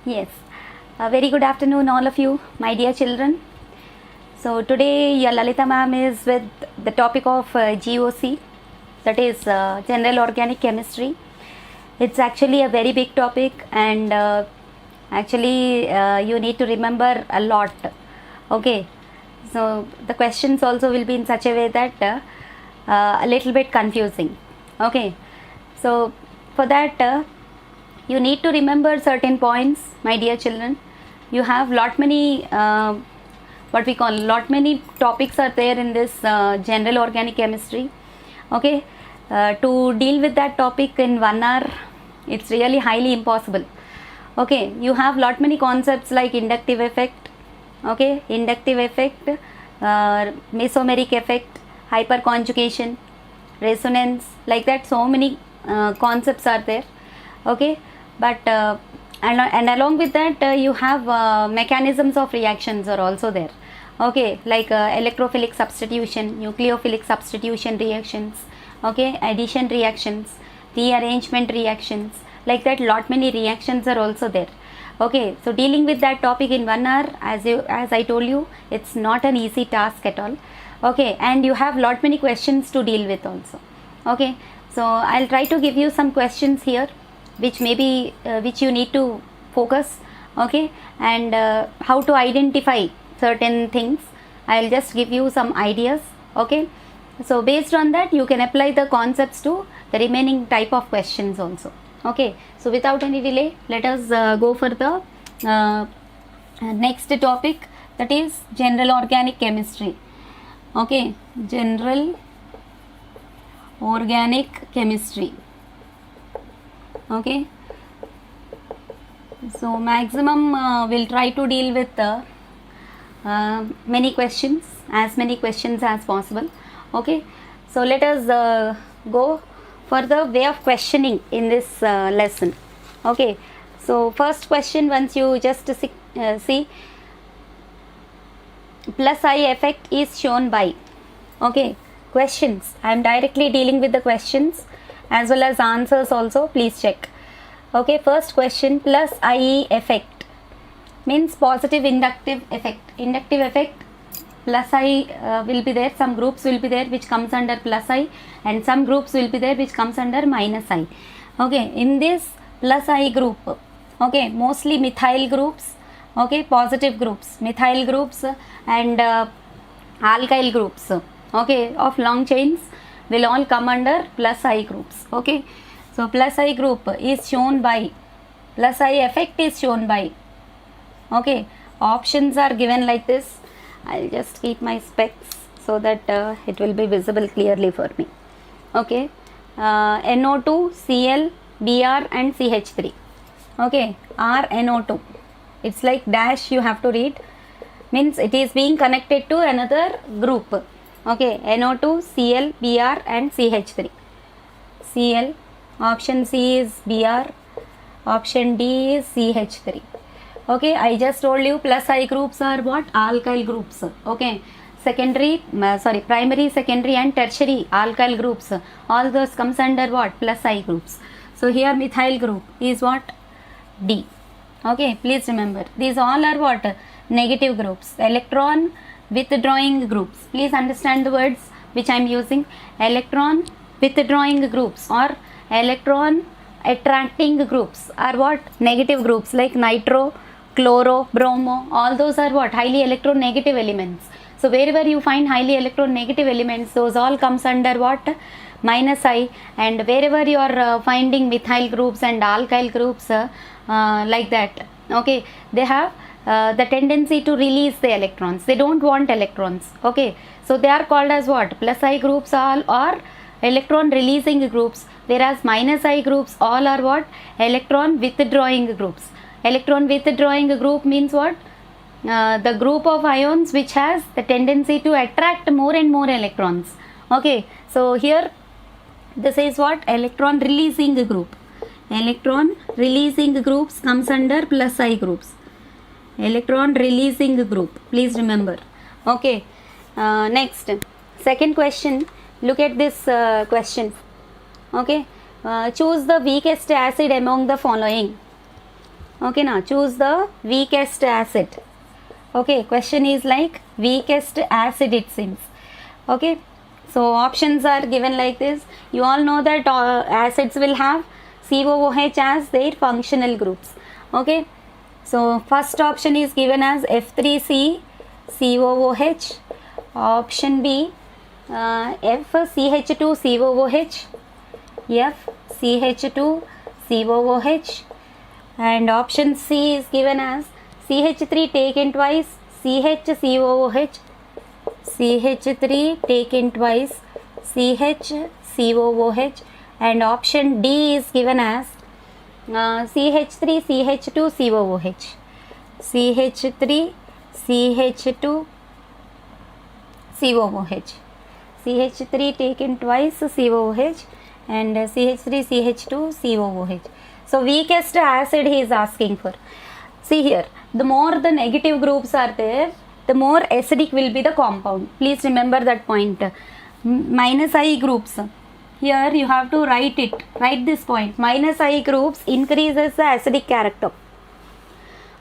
Yes, a very good afternoon, all of you, my dear children. So, today your Lalita ma'am is with the topic of GOC, that is General Organic Chemistry. It's actually a very big topic, and you need to remember a lot. Okay, so the questions also will be in such a way that a little bit confusing. Okay, so for that, you need to remember certain points, my dear children. You have lot many topics are there in this general organic chemistry. Okay, to deal with that topic in 1 hour, it's really highly impossible. Okay, you have lot many concepts like inductive effect, mesomeric effect, hyperconjugation, resonance, like that. So many concepts are there. Okay, but and along with that, you have mechanisms of reactions are also there. Okay, like electrophilic substitution, nucleophilic substitution reactions, okay, addition reactions, rearrangement reactions, like that. Lot many reactions are also there. Okay, so dealing with that topic in 1 hour, as I told you, it's not an easy task at all. Okay, and you have lot many questions to deal with also. Okay, so I'll try to give you some questions here, which maybe which you need to focus. Okay, and how to identify certain things, I'll just give you some ideas. Okay, so based on that, you can apply the concepts to the remaining type of questions also. Okay, so without any delay, let us go for the next topic, that is general organic chemistry. Okay, general organic chemistry. Okay, so maximum we'll try to deal with many questions as possible. Okay, so let us go for the way of questioning in this lesson. Okay, so first question, once you just see plus I effect is shown by. Okay, questions, I am directly dealing with the questions as well as answers also, please check. Okay, first question, plus IE effect means positive inductive effect. Inductive effect, plus I will be there, some groups will be there which comes under plus I, and some groups will be there which comes under minus I. Okay, in this plus I group, okay, mostly methyl groups, okay, positive groups, methyl groups and alkyl groups, okay, of long chains will all come under plus I groups. Okay, so plus I group is shown by, plus I effect is shown by. Okay, options are given like this. I'll just keep my specs so that it will be visible clearly for me. Okay, NO2, Cl, Br and CH3. Okay, RNO2, it's like dash you have to read, means it is being connected to another group. Okay, NO2, Cl, Br and CH3. Cl, option C is Br, option D is CH3. Okay, I just told you plus I groups are what? Alkyl groups. Okay, primary, secondary and tertiary alkyl groups, all those comes under what? Plus I groups. So here methyl group is what? D. Okay, please remember, these all are what? Negative groups, electron withdrawing groups. Please understand the words which I am using. Electron withdrawing groups or electron attracting groups are what? Negative groups, like nitro, chloro, bromo, all those are what? Highly electronegative elements. So wherever you find highly electronegative elements, those all comes under what? Minus I. And wherever you are finding methyl groups and alkyl groups like that, okay, they have the tendency to release the electrons. They don't want electrons. Okay, so they are called as what? Plus I groups all are electron releasing groups, whereas minus I groups all are what? Electron withdrawing groups. Electron withdrawing group means what? The group of ions which has the tendency to attract more and more electrons. Okay, so here this is what? Electron releasing group. Electron releasing groups comes under plus I groups. Electron releasing group, please remember. Okay, next, second question, look at this question. Okay, choose the weakest acid among the following. Okay, now choose the weakest acid. Okay, question is like weakest acid it seems. Okay, so options are given like this. You all know that acids will have COOH as their functional groups. Okay, so first option is given as F3C COOH. Option B FCH2 COOH, F CH2 COOH, and option C is given as CH3 taken twice CHCOOH, CH3 taken twice CHCOOH, and option D is given as CH3 CH2 COOH, CH3 CH2 COOH, CH3 taken twice COOH, and CH3 CH2 COOH. So weakest acid he is asking for. See here, the more the negative groups are there, the more acidic will be the compound. Please remember that point. Minus I groups, here you have to write it, write this point. Minus I groups increases the acidic character.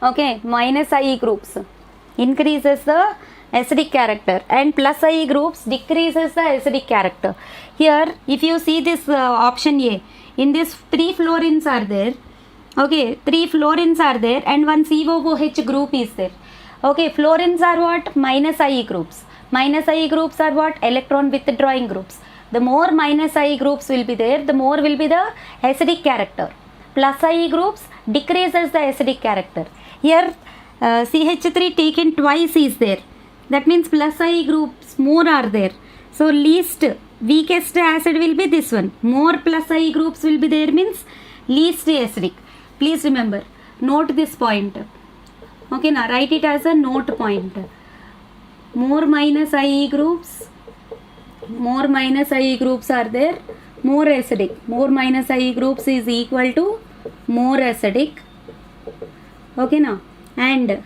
Okay, minus I groups increases the acidic character, and plus I groups decreases the acidic character. Here if you see this option A, in this 3 fluorines are there. Okay, 3 fluorines are there and one COOH group is there. Okay, fluorines are what? Minus I groups. Minus I groups are what? Electron withdrawing groups. The more minus I groups will be there, the more will be the acidic character. Plus I groups decreases the acidic character. Here CH3 taken twice is there. That means plus I groups more are there. So least weakest acid will be this one. More plus I groups will be there means least acidic. Please remember, note this point. Okay, now write it as a note point. More minus I groups are there, more acidic. More minus I groups is equal to more acidic. Okay, now, and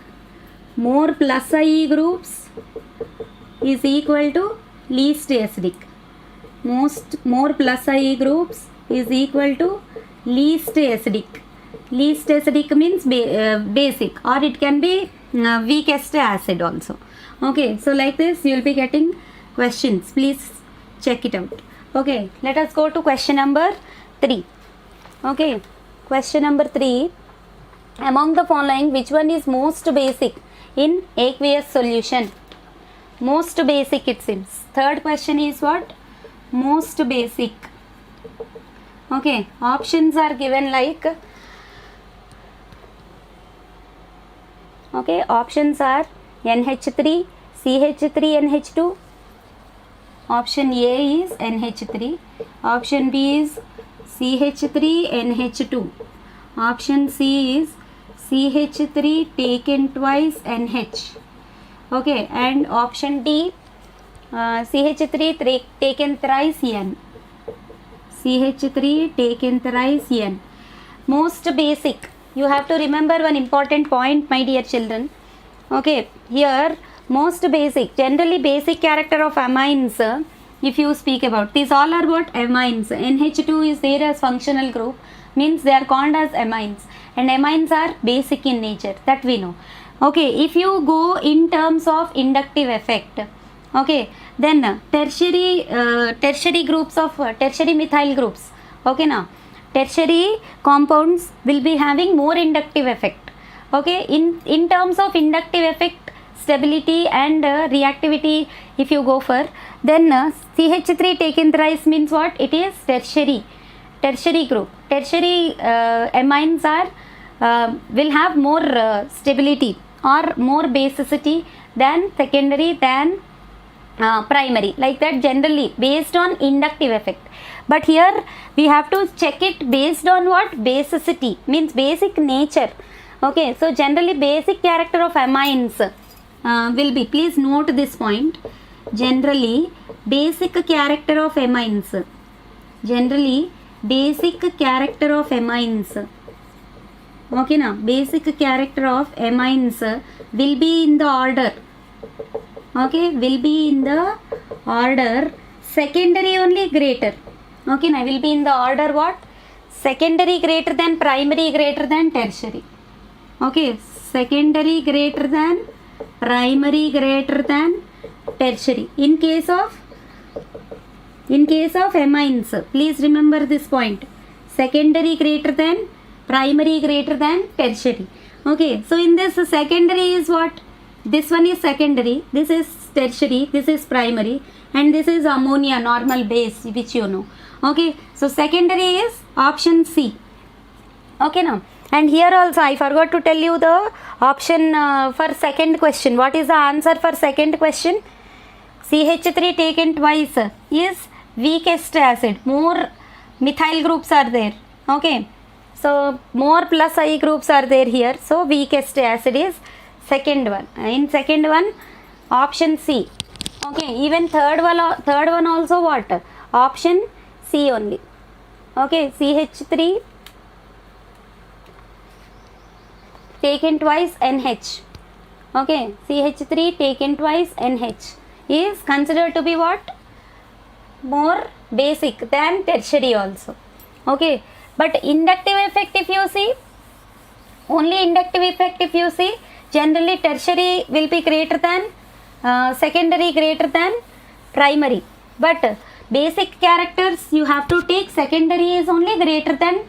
more plus I groups is equal to least acidic. More plus I groups is equal to least acidic. Least acidic means basic, or it can be weakest acid also. Okay, so like this you will be getting questions. Please check it out. Okay, let us go to question number 3. Okay, question number 3. Among the following, which one is most basic in aqueous solution? Most basic it seems. Third question is what? Most basic. Okay, options are given like, okay, options are NH3, CH3NH2. Option A is NH3. Option B is CH3NH2. Option C is CH3 taken twice NH. Okay, and option D CH3 taken thrice N. CH3 taken thrice N. Most basic. You have to remember one important point, my dear children. Okay, here most basic, generally basic character of amines, if you speak about, these all are what? Amines. NH2 is there as functional group, means they are called as amines, and amines are basic in nature, that we know. Okay, if you go in terms of inductive effect, okay, then tertiary groups of tertiary methyl groups, okay, now tertiary compounds will be having more inductive effect. Okay, in terms of inductive effect, stability and reactivity, if you go for, then CH3 taken thrice means what? It is tertiary group. Tertiary amines are will have more stability or more basicity than secondary, than primary, like that, generally based on inductive effect. But here we have to check it based on what? Basicity, means basic nature. Okay, so generally basic character of amines will be, please note this point, generally basic character of amines, generally basic character of amines, okay, now basic character of amines will be in the order, okay, will be in the order secondary only greater. Okay, now will be in the order what? Secondary greater than primary greater than tertiary. Okay, secondary greater than, primary greater than tertiary. In case of amines, please remember this point. Secondary greater than, primary greater than tertiary. Okay, so in this secondary is what? This one is secondary, this is tertiary, this is primary, and this is ammonia, normal base, which you know. Okay, so secondary is option C. Okay, now, and here also I forgot to tell you the option for second question. What is the answer for second question? CH3 taken twice is weakest acid. More methyl groups are there. Okay, so more plus I groups are there here. So weakest acid is second one. In second one, option C. Okay, even third one also what? Option C only. Okay, CH3 taken twice NH. Okay, CH3 taken twice NH is considered to be what? More basic than tertiary also. Okay, but inductive effect, if you see, only inductive effect if you see, generally tertiary will be greater than secondary greater than primary, but basic characters you have to take secondary is only greater than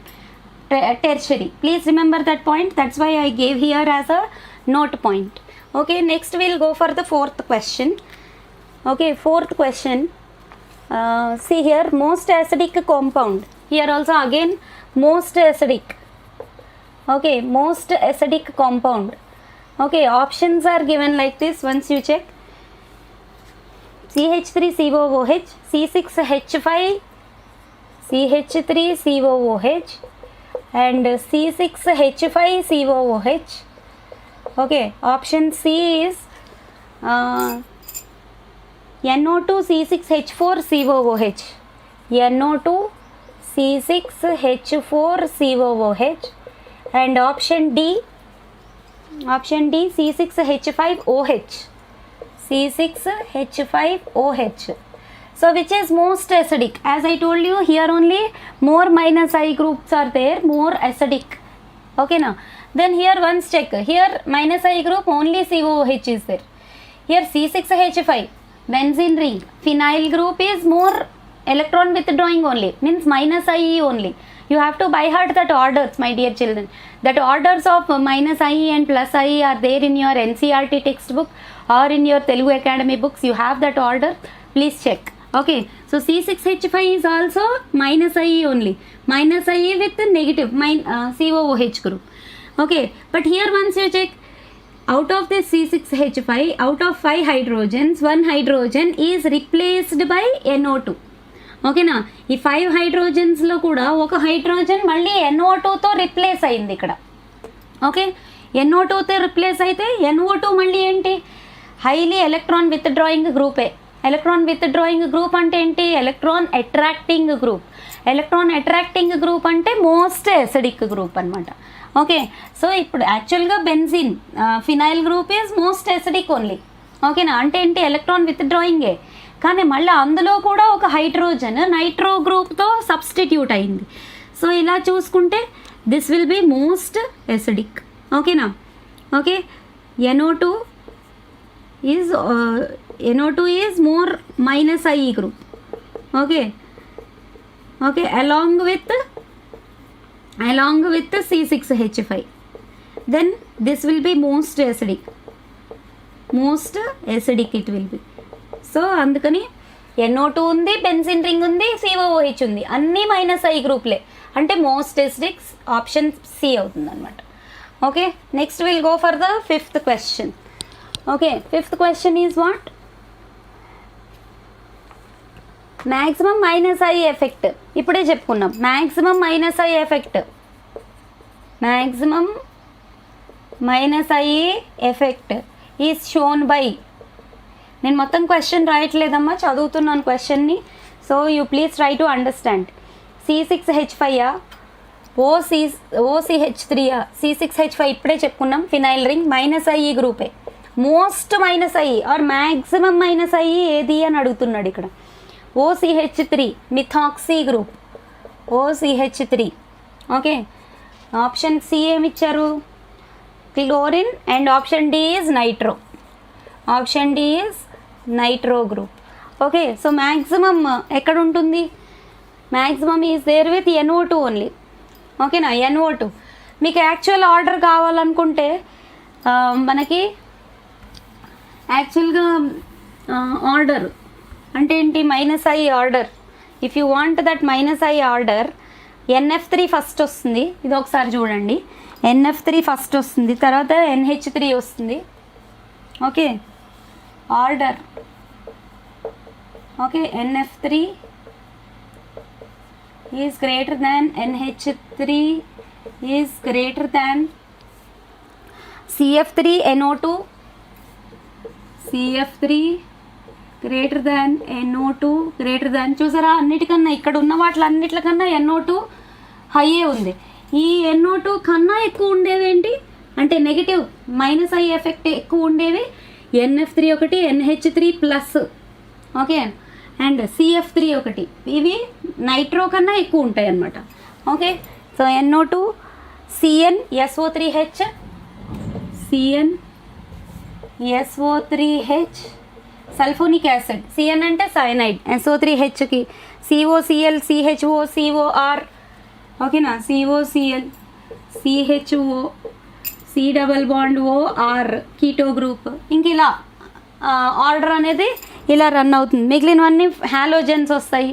tertiary. Please remember that point. That's why I gave here as a note point. Okay, next we'll go for the fourth question. Okay, fourth question. See here, most acidic compound. Here also again most acidic. Okay, most acidic compound. Okay, options are given like this. Once you check, CH3COOH, C6H5, CH3COOH, and C6H5COOH. Okay, option C is NO2C6H4COOH, NO2C6H4COOH, and option D C6H5OH, C6H5OH. So which is most acidic? As I told you, here only more minus I groups are there, more acidic. Okay, now then here once check, here minus I group only COOH is there. Here C6H5 benzene ring, phenyl group is more electron withdrawing only, means minus IE only. You have to by heart that orders, my dear children. That orders of minus IE and plus IE are there in your NCERT textbook or in your Telugu Academy books. You have that order. Please check. Okay, so C6H5 is also minus IE only, minus IE with negative COOH group. Okay, but here once you check, out of this C6H5, out of 5 hydrogens, 1 hydrogen is replaced by NO2. ఓకేనా, ఈ 5 హైడ్రోజన్స్లో కూడా ఒక hydrogen మళ్ళీ NO2తో replace అయింది ఇక్కడ. Okay, NO2తో replace అయితే NO2 మళ్ళీ ఏంటి? హైలీ ఎలక్ట్రాన్ విత్డ్రాయింగ్ గ్రూపే. ఎలక్ట్రాన్ విత్డ్రాయింగ్ గ్రూప్ అంటే ఏంటి? Electron attracting group. Electron attracting group అంటే మోస్ట్ ఎసిడిక్ గ్రూప్ అనమాట. ఓకే, సో ఇప్పుడు యాక్చువల్గా benzene phenyl group is most acidic only. ఓకేనా, అంటే ఏంటి? ఎలక్ట్రాన్ విత్డ్రాయింగే, కానీ మళ్ళీ అందులో కూడా ఒక హైడ్రోజన్ నైట్రో గ్రూప్తో సబ్స్టిట్యూట్ అయింది. సో ఇలా చూసుకుంటే this will be most acidic. ఓకేనా, okay, NO2 is more minus IE group. Okay, okay, along with the C6H5, then this will be most acidic it will be. So అందుకని NO2 ఉంది, benzene ring ఉంది, COOH ఉంది, అన్నీ minus I గ్రూప్లే, అంటే most acidic option C అవుతుంది అనమాట. Okay, next will go for the fifth question. Okay, fifth question is what? Maximum minus I effect. ఇప్పుడే చెప్పుకున్నాం maximum minus I effect. Maximum minus I effect is shown by, నేను మొత్తం question రాయట్లేదమ్మా, చదువుతున్నాను క్వశ్చన్ని. So you please try to understand. C6H5 OCH3 C6H5 ఇప్పుడే చెప్పుకున్నాం, phenyl ring minus I గ్రూపే. Most minus I or maximum minus I ఏది అని అడుగుతున్నాడు ఇక్కడ. OCH3 methoxy group, OCH3. Okay, option C ఏమిచ్చారు? chlorine, and option D is nitro. Option D is nitro group. Okay, so maximum ekkada untundi? Maximum is there with NO2 only. Okay na, NO2. మీకు actual order కావాలనుకుంటే మనకి యాక్చువల్గా order అంటే ఏంటి, -I order. If you want that -I order, NF3 first వస్తుంది. ఇది ఒకసారి చూడండి, NF3 ఫస్ట్ వస్తుంది, తర్వాత NH3 వస్తుంది. Okay, order. Okay, NF3 is greater than NH3 is greater than CF3NO2, CF3 greater than NO2 greater than, చూసారా అన్నిటికన్నా ఇక్కడ ఉన్న వాటిలన్నిటికన్నా NO2 హైయే ఉంది. ఈ NO2 కన్నా ఎక్కువ ఉండేవి ఏంటి అంటే నెగిటివ్ -I ఎఫెక్ట్ ఎక్కువ ఉండేవి NF3 ఒకటి, NH3 plus, okay, and CF3 ఒకటి. ఇవి నైట్రో కన్నా ఎక్కువ ఉంటాయి అన్నమాట. Okay, so NO2 CN SO3H, CN SO3H sulphonic acid. CN అంటే సైనైడ్, SO3Hకి COCl CHO COR, ఓకేనా, COCl CHO C double bond OR keto group. ఇంక ఇలా ఆర్డర్ అనేది ఇలా రన్ అవుతుంది. మిగిలినవన్నీ హాలోజన్స్ వస్తాయి,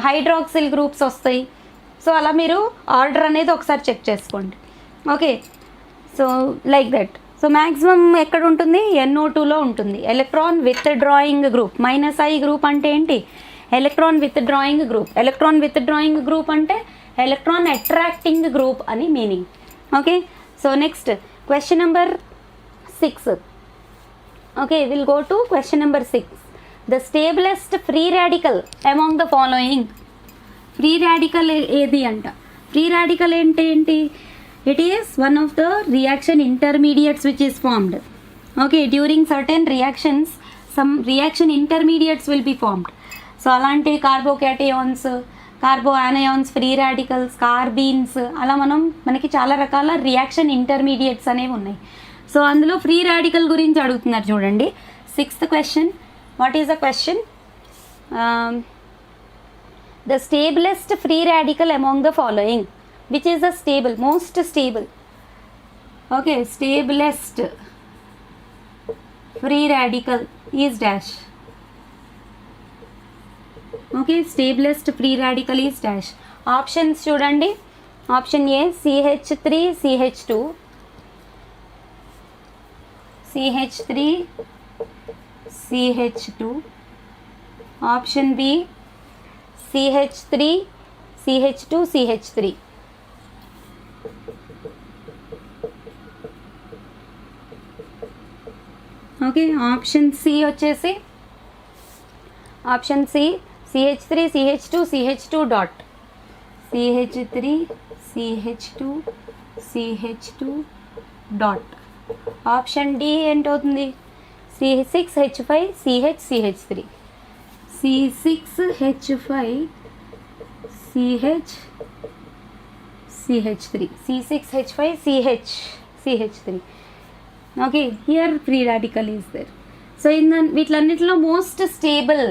హైడ్రాక్సిల్ గ్రూప్స్ వస్తాయి. సో అలా మీరు ఆర్డర్ అనేది ఒకసారి చెక్ చేసుకోండి. Okay, so like that. So maximum ఎక్కడ ఉంటుంది, NO2లో ఉంటుంది. Electron withdrawing group. -I group అంటే ఏంటి, electron withdrawing group. Electron withdrawing group అంటే ఎలక్ట్రాన్ అట్రాక్టింగ్ గ్రూప్ అని meaning. Okay, so next question number 6. Okay, will go to question number 6. The stablest free radical among the following. Free radical ఏది అంట. Free radical ఏంటి, it is one of the reaction intermediates which is formed. Okay, during certain reactions some reaction intermediates will be formed. So అలాంటివి కార్బోకాటయాన్స్, కార్బో anions, free radicals, కార్బీన్స్, అలా మనకి చాలా రకాల reaction intermediates అనేవి ఉన్నాయి. సో అందులో ఫ్రీ రాడికల్ గురించి అడుగుతున్నారు చూడండి. 6th question. What is the question? The stablest free radical among the following. Which is the stable, most stable? Okay, stablest free radical is dash. Okay, stablest free radical is dash. Options చూడండి. Option A CH3 CH2, CH3 CH2. Option B CH3 CH2 CH3. Okay, option C వచ్చేసి option C CH3 CH2 CH2 dot, CH3 CH2 CH2 dot. Option D ఏంటవుతుంది, C6H5 CH CH3, C6H5 CH CH3, C6H5 CH CH3. Okay, here free radical is there. So వీటిలన్నిటిలో most stable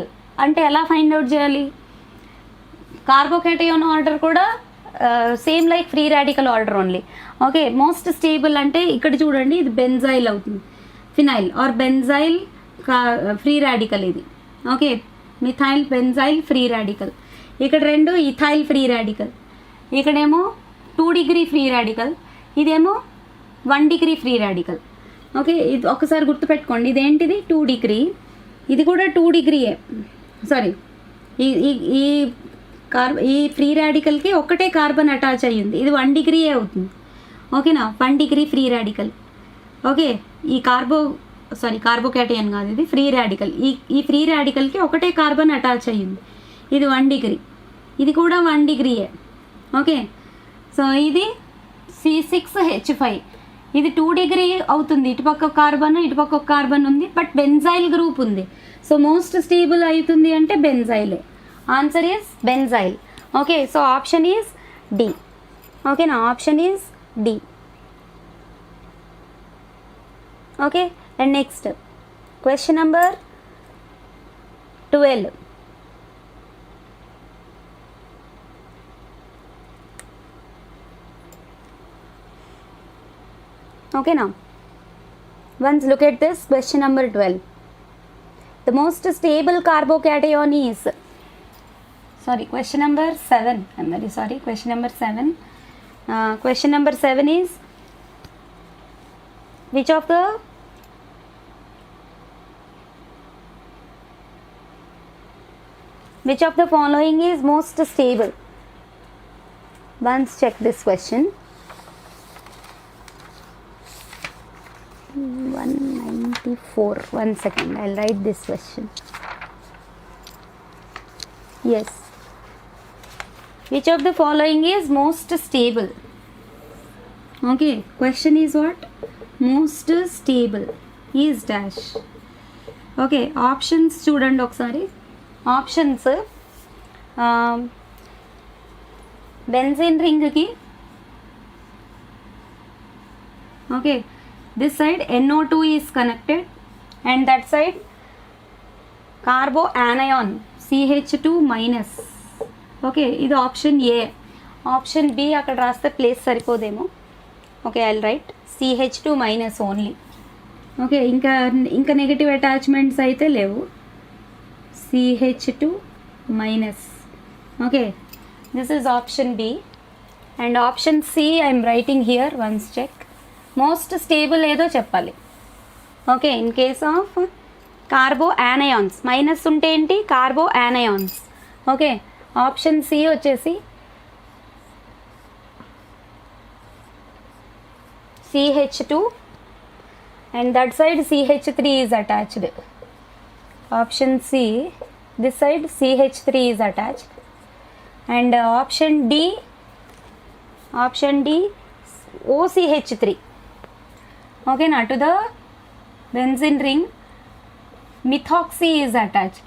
అంటే ఎలా find out చేయాలి? Carbocation order కూడా same like free radical order only. Okay, most stable అంటే ఇక్కడ చూడండి, ఇది benzyl అవుతుంది, phenyl or benzyl free radical ఇది. Okay, methyl benzyl free radical. ఇక్కడ 2 ఇథైల్ ఫ్రీ రాడికల్. ఇక్కడేమో 2 డిగ్రీ ఫ్రీ రాడికల్, ఇదేమో 1 డిగ్రీ ఫ్రీ రాడికల్. ఓకే, ఇది ఒకసారి గుర్తుపెట్టుకోండి, ఇదేంటిది 2 డిగ్రీ, ఇది కూడా 2 డిగ్రీయే. సారీ, ఈ ఫ్రీ రాడికల్కి ఒకటే కార్బన్ అటాచ్ అయ్యింది, ఇది 1 డిగ్రీయే అవుతుంది. ఓకేనా, 1 డిగ్రీ ఫ్రీ రాడికల్. ఓకే, ఈ కార్బోకేటయాన్ కాదు, ఇది ఫ్రీ రాడికల్. ఈ ఫ్రీ రాడికల్కి ఒకటే కార్బన్ అటాచ్ అయ్యింది, ఇది 1 డిగ్రీ, ఇది కూడా 1 డిగ్రీయే. ఓకే, సో ఇది C6H5, ఇది 2 డిగ్రీ అవుతుంది, ఇటుపక్క కార్బన్ ఇటుపక్క కార్బన్ ఉంది, బట్ బెంజైల్ గ్రూప్ ఉంది. సో మోస్ట్ స్టేబుల్ అవుతుంది అంటే బెంజైలే. Answer is benzyl. Okay, so option is D. ఓకేనా, option is D. Okay, and next question number 12. Okay, now once look at this question number 12. The most stable carbocation is, sorry, question number 7. I'm very sorry, question number 7. Question number 7 is, which of the following is most stable? Once check this question. 194. 1 second, I'll write this question. Yes, which of the following is most stable? Okay, question is what? Most stable is dash. Okay, options చూడండి ఒకసారి. Options benzene రింగ్కి, okay, this side NO2 is connected and that side carboanion CH2 minus. Okay, ఇది option A. Option B అక్కడ రాస్తే place సరిపోదేమో. Okay, I will write CH2 minus only. Okay, ఇంకా negative attachments అయితే లేవు. CH2 minus. Okay, this is option B. And option C I'm writing here, once check. Most stable ఏదో చెప్పాలి. Okay, in case of carbanions, minus ఉంటే ఏంటి? Carbanions. Okay, option C వచ్చేసి CH2 and that side CH3 is attached. Option C, this side CH3 is attached. And option D OCH3. Okay, now to the benzene ring methoxy is attached.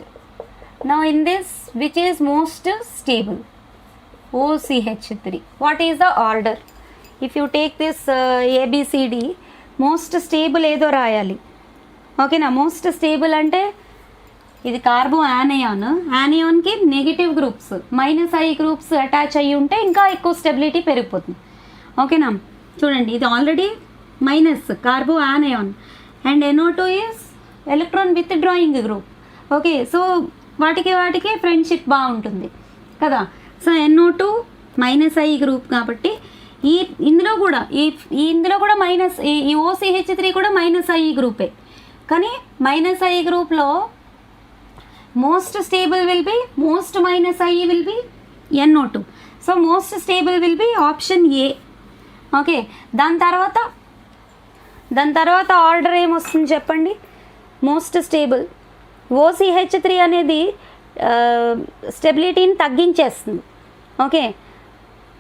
Now in this, which is most stable? OCH3. What is the order? If you take this ABCD, most stable ఏదో రాయాలి. ఓకేనా, most stable అంటే ఇది కార్బో యానయాన్కి negative groups -I groups attach అయ్యి ఉంటే ఇంకా ఎక్కువ స్టెబిలిటీ పెరిగిపోతుంది. ఓకేనా, చూడండి, ఇది already minus carbanion and NO2 is electron withdrawing group. Okay, so వాటికి ఫ్రెండ్షిప్ బాగుంటుంది కదా. సో NO2 -I గ్రూప్ కాబట్టి ఇందులో కూడా మైనస్, ఈ OCH3 కూడా -I గ్రూపే. కానీ -I గ్రూప్లో most stable will B, most -I will be NO2. So most stable will B option A. Okay, దాని తర్వాత ఆర్డర్ ఏమొస్తుంది చెప్పండి? మోస్ట్ స్టేబుల్ OCH3 అనేది స్టెబిలిటీని తగ్గించేస్తుంది. ఓకే,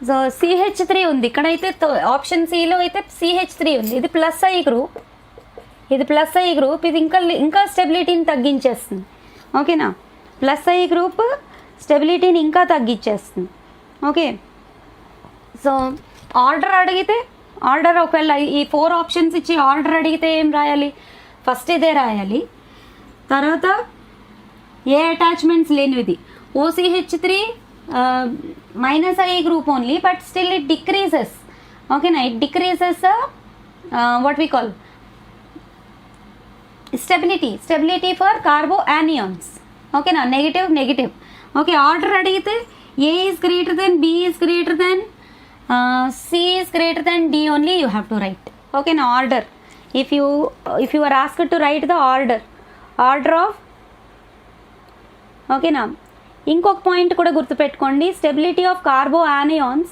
సో CH3 ఉంది ఇక్కడైతే, ఆప్షన్ సిలో అయితే CH3 ఉంది. ఇది +I గ్రూప్, ఇది ఇంకా స్టెబిలిటీని తగ్గించేస్తుంది. ఓకేనా, +I గ్రూప్ స్టెబిలిటీని ఇంకా తగ్గించేస్తుంది. ఓకే, సో ఆర్డర్ ఒకవేళ ఈ 4 ఆప్షన్స్ ఇచ్చి ఆర్డర్ అడిగితే ఏం రాయాలి? ఫస్ట్ ఇదే రాయాలి. తర్వాత ఏ అటాచ్మెంట్స్ లేనిది OCH3 -I group only, but still it decreases. Okay, now it decreases what we call stability for carboanions. Okay, now negative. Okay, order adigite A is greater than, B is greater than, C is greater than D only you have to write. Okay, now order, if you are asked to write the order of, okay, now ఇంకొక point కూడా గుర్తుపెట్టుకోండి, stability of కార్బో anions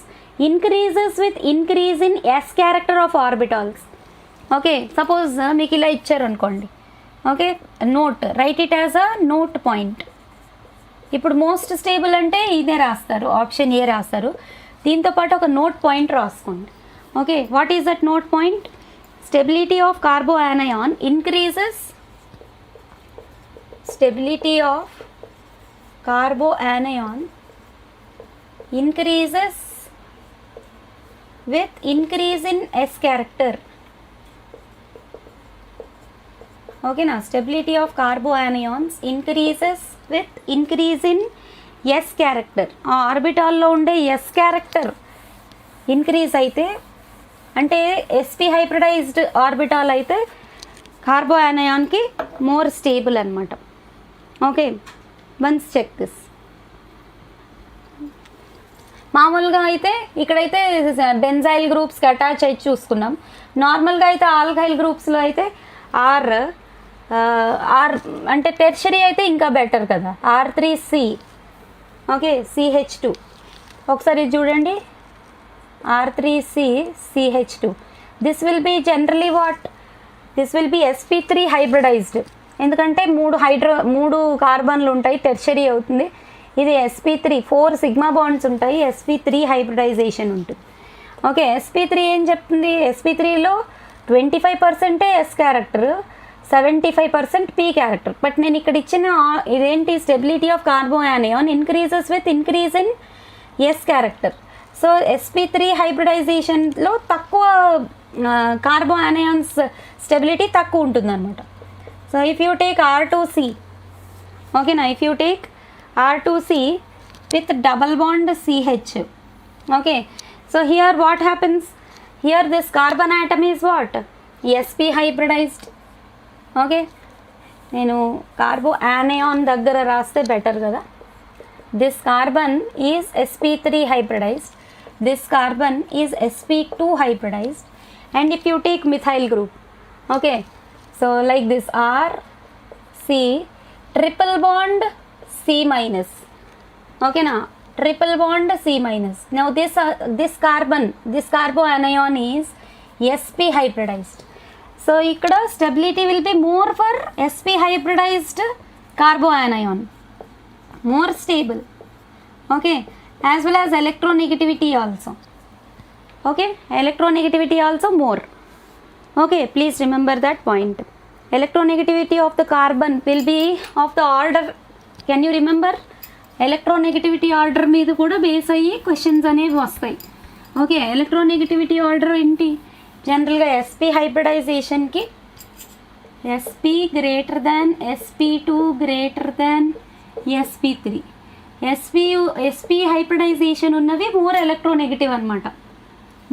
increases with increase in S character of orbitals. Okay, suppose మీకు ఇలా ఇచ్చారు అనుకోండి. Okay, note, right it as a note point. ఇప్పుడు most stable అంటే ఇదే రాస్తారు, ఆప్షన్ ఏ రాస్తారు. దీంతోపాటు ఒక నోట్ పాయింట్ రాసుకోండి. Okay, what is that note point? Stability of కార్బో యానయాన్ increases, stability of carboanion increases with increase in S character. ఓకేనా. Stability of కార్బో anions increases with increase in s character. ఆ ఆర్బిటాల్లో ఉండే yes character increase అయితే, అంటే sp hybridized orbital అయితే కార్బో యానయాన్కి more stable అనమాట. Okay, once check this. మామూలుగా అయితే ఇక్కడైతే బెంజైల్ గ్రూప్స్కి అటాచ్ అయ్యి చూసుకున్నాం. నార్మల్గా అయితే ఆల్కైల్ గ్రూప్స్లో అయితే ఆర్ అంటే టెర్షరీ అయితే ఇంకా బెటర్ కదా, R3C. ఓకే, CH2 ఒకసారి చూడండి, R3C CH2. This will be generally what, this will be sp3 hybridized. ఎందుకంటే మూడు కార్బన్లు ఉంటాయి, టెర్షరీ అవుతుంది. ఇది sp3, 4 సిగ్మా బాండ్స్ ఉంటాయి, sp3 హైబ్రిడైజేషన్ ఉంటుంది. ఓకే, sp3 ఏం చెప్తుంది, sp3లో 25% S character, 75% P character. But నేను ఇక్కడ ఇచ్చిన ఇదేంటి, stability of కార్బో anion increases with increase in S character. So sp3 హైబ్రిడైజేషన్లో తక్కువ కార్బో యానియాన్స్ స్టెబిలిటీ తక్కువ ఉంటుంది అనమాట. So if you take R2C, ఓకేనా, if you take R2C with double bond CH. Okay, so here what happens, here this carbon atom is what, sp hybridized. Okay, నేను కార్బో anion దగ్గర రాస్తే better కదా. This carbon is sp3 hybridized, this carbon is sp2 hybridized. and if you take methyl group, okay, so like this R C triple bond C minus, okay na, triple bond C minus. Now this carbon, this carbo anion is sp hybridized. So ikkada stability will be more for sp hybridized carbo anion, more stable. Okay, as well as electronegativity also. Okay, electronegativity also more. Okay, please remember that point. Electronegativity of the carbon will be of the order, can you remember, electronegativity order మీద కూడా base అయ్యి questions అనేవి వస్తాయి. Okay, electronegativity order ఏంటి, జనరల్గా sp హైబ్రిడైజేషన్కి sp greater than sp2 greater than sp3. sp hybridization ఉన్నవి more electronegative అనమాట,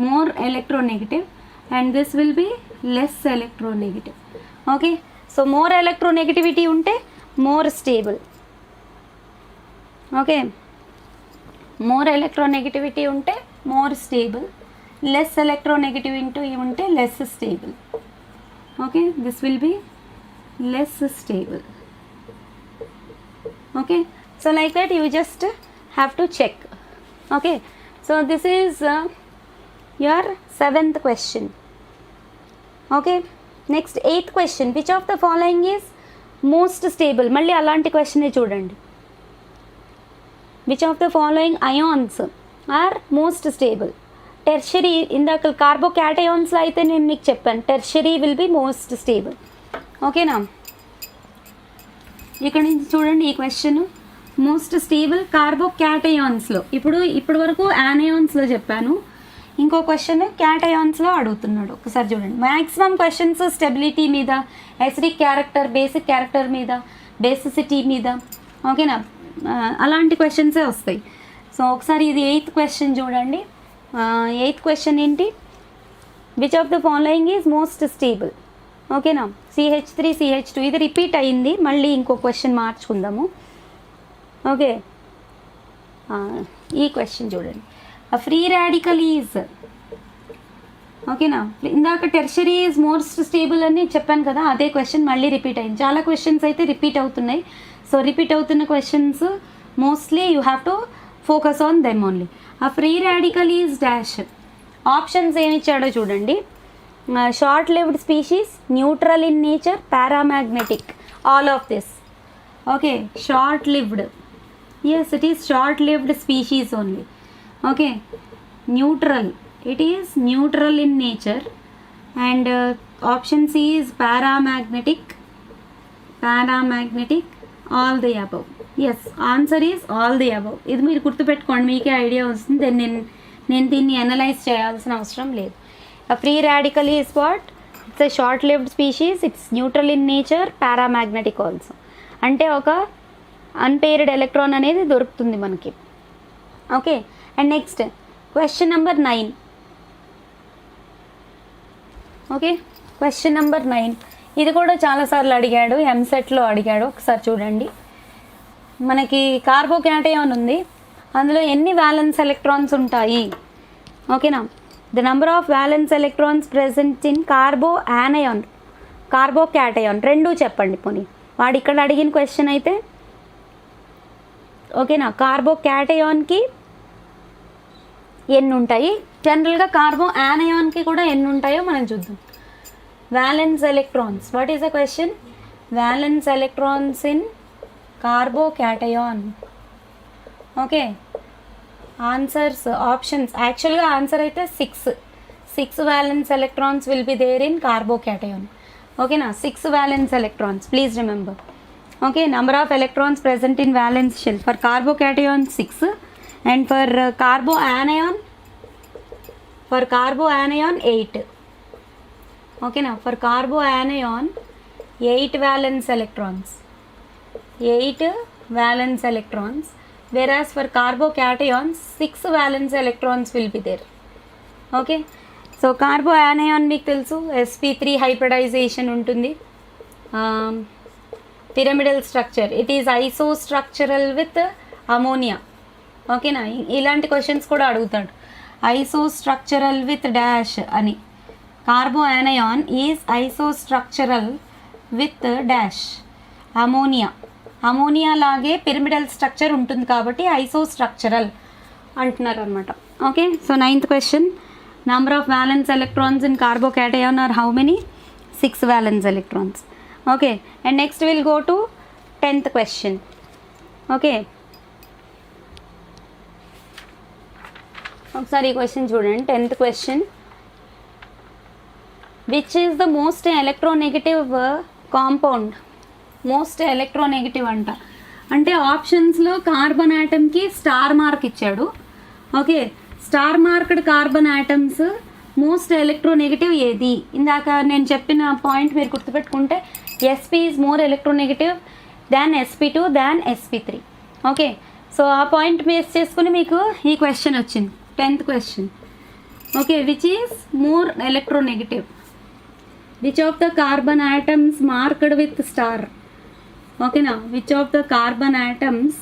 more electronegative, and this will be less electronegative. Okay, so more electronegativity ఉంటే more stable. Okay, more electronegativity ఉంటే more stable, less electronegativity ఉంటే less stable. Okay, this will be less stable. Okay, so like that you just have to check. Okay, so this is your 7th question. Okay, next 8th question, which of the following is most stable. మళ్ళీ అలాంటి క్వశ్చనే చూడండి. which of the following ions are most stable. Tertiary, ఇందాక కార్బో క్యాటయాన్స్లో అయితే నేను మీకు చెప్పాను tertiary will be most stable. ఓకేనా, ఇక్కడ నుంచి చూడండి ఈ క్వశ్చన్, మోస్ట్ స్టేబుల్ కార్బో క్యాటయాన్స్లో. ఇప్పుడు వరకు యానయాన్స్లో చెప్పాను, ఇంకో క్వశ్చన్ క్యాటయాన్స్లో అడుగుతున్నాడు. ఒకసారి చూడండి, మ్యాక్సిమం క్వశ్చన్స్ స్టెబిలిటీ మీద, ఎసిడిక్ క్యారెక్టర్, బేసిక్ క్యారెక్టర్ మీద, బేసిసిటీ మీద. ఓకేనా, అలాంటి క్వశ్చన్సే వస్తాయి. సో ఒకసారి ఇది 8th క్వశ్చన్ చూడండి. 8th క్వశ్చన్ ఏంటి, which of the following is most stable. ఓకేనా, CH3 CH2 ఇది రిపీట్ అయింది, మళ్ళీ ఇంకో క్వశ్చన్ మార్చుకుందాము. ఓకే, ఈ క్వశ్చన్ చూడండి, ఫ్రీ రాడికల్ ఈజ్, ఓకేనా, ఇందాక టెర్షరీ ఈజ్ మోస్ట్ స్టేబుల్ అని చెప్పాను కదా, అదే క్వశ్చన్ మళ్ళీ రిపీట్ అయింది. చాలా క్వశ్చన్స్ అయితే రిపీట్ అవుతున్నాయి. సో రిపీట్ అవుతున్న questions mostly you have to focus on them only. ఆ free radical is dash. Options ఏమి ఇచ్చాడో చూడండి, short lived species, neutral in nature, paramagnetic, all of this. Okay, short lived, yes it is short lived species only. Okay, neutral, it is neutral in nature, and option C is paramagnetic, all the above. Yes, answer is all the above. ఇది మీరు గుర్తుపెట్టుకోండి, మీకే idea వస్తుంది. Then నేను దీన్ని analyse చేయాల్సిన అవసరం లేదు. Free radical is what, it's a short lived species, it's neutral in nature, paramagnetic also. అంటే ఒక అన్పేర్డ్ ఎలక్ట్రాన్ అనేది దొరుకుతుంది మనకి. Okay, and next question number 9. Okay, question number 9 ఇది కూడా చాలాసార్లు అడిగాడు, ఎంసెట్లో అడిగాడు. ఒకసారి చూడండి. మనకి కార్బోక్యాటయాన్ ఉంది, అందులో ఎన్ని వ్యాలెన్స్ ఎలక్ట్రాన్స్ ఉంటాయి? ఓకేనా, the number of valence electrons present in carbanion, carbocation రెండూ చెప్పండి. పోనీ వాడు ఇక్కడ అడిగిన క్వశ్చన్ అయితే ఓకేనా, కార్బోక్యాటయాన్కి ఎన్ని ఉంటాయి, జనరల్గా కార్బోయానయాన్కి కూడా ఎన్ని ఉంటాయో మనం చూద్దాం. Valence electrons, what is the question? Valence electrons in carbocation. Okay, answers options, యాక్చువల్గా ఆన్సర్ అయితే 6 valence electrons will be there in carbocation. ఓకేనా, 6 valence electrons, please remember. Okay, number of electrons present in valence shell for carbocation 6 and for carboanion 8. Okay, now for carboanion 8 valence electrons, 8 valence electrons, whereas for carbocation 6 valence electrons will be there. Okay, so carboanion మీకు తెలుసు sp3 hybridization ఉంటుంది, pyramidal structure, it is isostructural with ammonia. ఓకేనా, ఇలాంటి questions కూడా అడుగుతాడు, isostructural with dash అని. Carbanion is isostructural with dash ammonia. Ammonia లాగే pyramidal structure ఉంటుంది కాబట్టి ఐసోస్ట్రక్చరల్ అంటున్నారు అనమాట. Okay, so 9th question, number of valence electrons in carbocation are how many? 6 valence electrons. Okay, and next will go to 10th question. Okay, ఒకసారి ఈ question చూడండి. 10th question, which is the most electronegative compound? Most electronegative అంట, అంటే ఆప్షన్స్లో carbon యాటమ్కి star mark ఇచ్చాడు. Okay, star marked carbon atoms most electronegative ఏది? ఇందాక నేను చెప్పిన పాయింట్ మీరు గుర్తుపెట్టుకుంటే sp is more electronegative than sp2 than sp3. Okay, so ఆ పాయింట్ బేస్ చేసుకుని మీకు ఈ క్వశ్చన్ వచ్చింది, 10th question. Okay, which is more electronegative? Which of the carbon atoms marked with star? Okay, which of the carbon atoms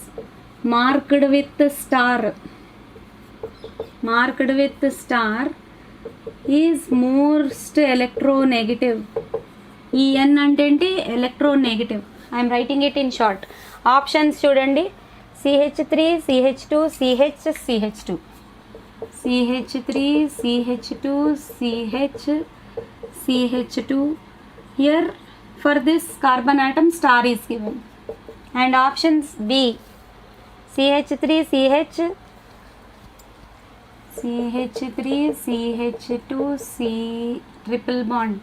marked with star, marked with star is most electronegative? ఈ ఎన్ అంటే ఏంటి? Electronegative. I'm writing it in short. Options చూడండి, CH3 CH2 CH CH2, CH3 CH2 CH CH2. Here for this carbon atom star is given, and options B, CH3 CH CH3 CH2 C triple bond,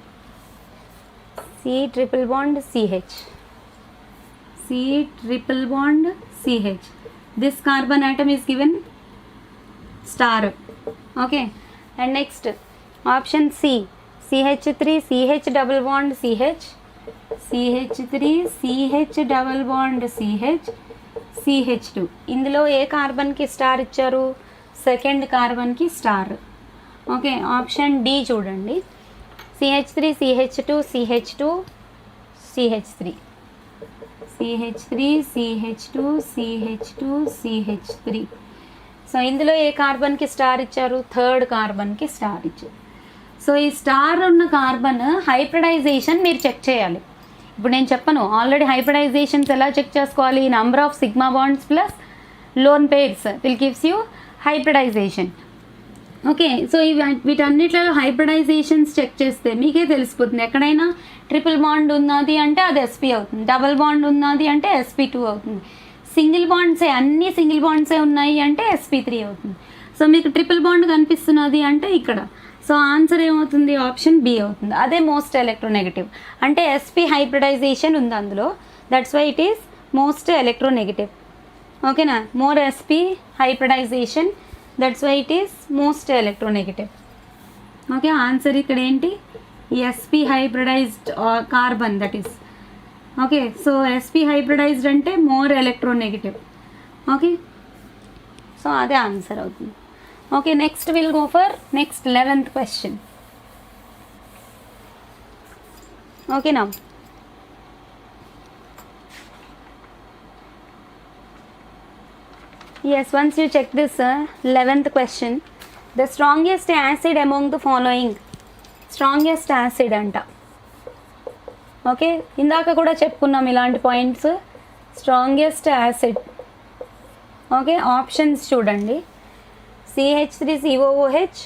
C triple bond CH, C triple bond CH. This carbon atom is given star. Okay, and next option C, CH3 CH double bond CH, CH3 CH double bond CH CH2. ఇందులో ఏ కార్బన్కి star ఇచ్చారు? Second కార్బన్కి star. Okay, option D చూడండి, CH3 CH2 CH2 CH3, CH3 CH2 CH2 CH3. So ఇందులో ఏ కార్బన్కి star ఇచ్చారు? థర్డ్ కార్బన్కి స్టార్ ఇచ్చారు. సో ఈ స్టార్ ఉన్న కార్బన్ హైబ్రిడైజేషన్ మీరు చెక్ చేయాలి. ఇప్పుడు నేను చెప్పను, ఆల్రెడీ హైబ్రిడైజేషన్స్ ఎలా చెక్ చేసుకోవాలి? Number of sigma bonds plus lone pairs will gives you hybridization. Okay, so వీటన్నిటిలో హైబ్రిడైజేషన్స్ చెక్ చేస్తే మీకే తెలిసిపోతుంది. ఎక్కడైనా ట్రిపుల్ బాండ్ ఉన్నది అంటే అది sp అవుతుంది, డబుల్ బాండ్ ఉన్నది అంటే sp2 అవుతుంది, సింగిల్ బాండ్సే అన్ని సింగిల్ బాండ్సే ఉన్నాయి అంటే sp3 అవుతుంది. సో మీకు ట్రిపుల్ బాండ్ కనిపిస్తున్నది అంటే ఇక్కడ, సో ఆన్సర్ ఏమవుతుంది? ఆప్షన్ బి అవుతుంది. అదే మోస్ట్ ఎలక్ట్రోనెగటివ్, అంటే sp హైబ్రిడైజేషన్ ఉంది అందులో, that's why it is most electronegative. ఓకేనా, more sp hybridization, that's why it is most electronegative. Okay, answer ఇక్కడ ఏంటి? sp hybridized carbon, that is. Okay, so sp hybridized అంటే more electronegative. Okay, so అదే answer అవుతుంది. Okay, next we'll go for next 11th question. Okay, now yes, once you check this 11th question, the strongest acid among the following. Strongest acid anta. Okay, ఇందాక కూడా చెప్పుకున్నాం ఇలాంటి points. Strongest acid. Okay, options చూడండి. CH3COOH,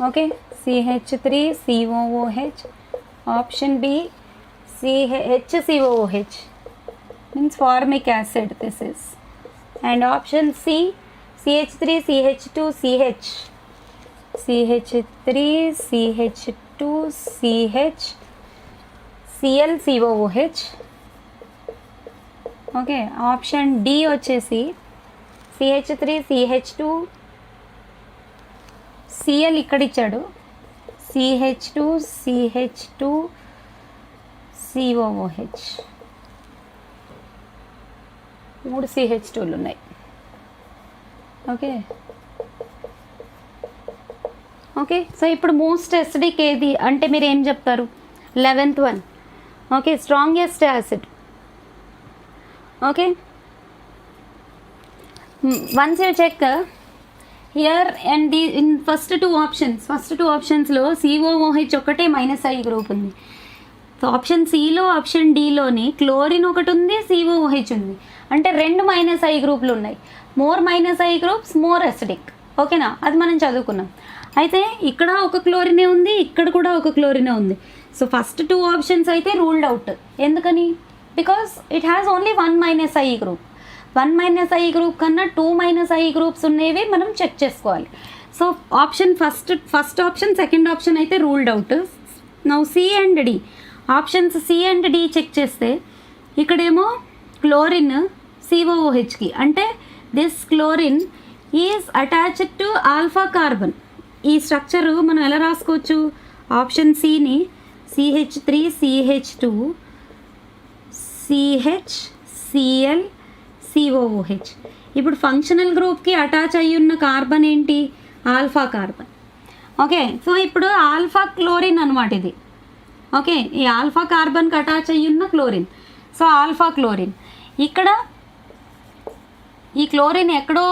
okay, CH3COOH. Option B HCOOH, means formic acid this is. And option C, CH3CH2CH, CH3CH2CH, ClCOOH. Okay, option D వచ్చేసి CH3CH2 Cl ఇక్కడ ఇచ్చాడు, CH2CH2COOH. 3 CH2లు ఉన్నాయి. ఓకే ఓకే, సో ఇప్పుడు most acidic ఏది అంటే మీరు ఏం చెప్తారు? 11th one. Okay, strongest acid. Okay, once you check here and in first two ఆప్షన్స్లో COOH ఒకటే -I గ్రూప్ ఉంది. సో ఆప్షన్ సిలో ఆప్షన్ డిలోని క్లోరిన్ ఒకటి ఉంది, COOH ఉంది. అంటే 2 -I గ్రూపులు ఉన్నాయి. More -I groups more acidic. ఓకేనా, అది మనం చదువుకున్నాం. అయితే ఇక్కడ ఒక క్లోరినే ఉంది, ఇక్కడ కూడా ఒక క్లోరినే ఉంది. సో ఫస్ట్ 2 ఆప్షన్స్ అయితే రూల్డ్ అవుట్. ఎందుకని? Because it has only 1 -I group. 1 -I group కన్నా 2 -I గ్రూప్స్ ఉన్నవి మనం చెక్ చేసుకోవాలి. So option first option second option అయితే ruled out. Now C and D, options C and D check చేస్తే ఇక్కడేమో chlorine COOHకి, అంటే this chlorine is attached to alpha carbon. ఈ స్ట్రక్చరు మనం ఎలా రాసుకోవచ్చు? ఆప్షన్ సిని CH3CH2 CHClCOOH. ఇప్పుడు ఫంక్షనల్ గ్రూప్కి అటాచ్ అయ్యి ఉన్న కార్బన్ ఏంటి? Alpha carbon. ఓకే, సో ఇప్పుడు ఆల్ఫా క్లోరిన్ అనమాట ఇది. ఓకే, ఈ ఆల్ఫా కార్బన్కి అటాచ్ అయ్యి ఉన్న క్లోరిన్. So alpha chlorine. ఇక్కడ ఈ క్లోరిన్ ఎక్కడో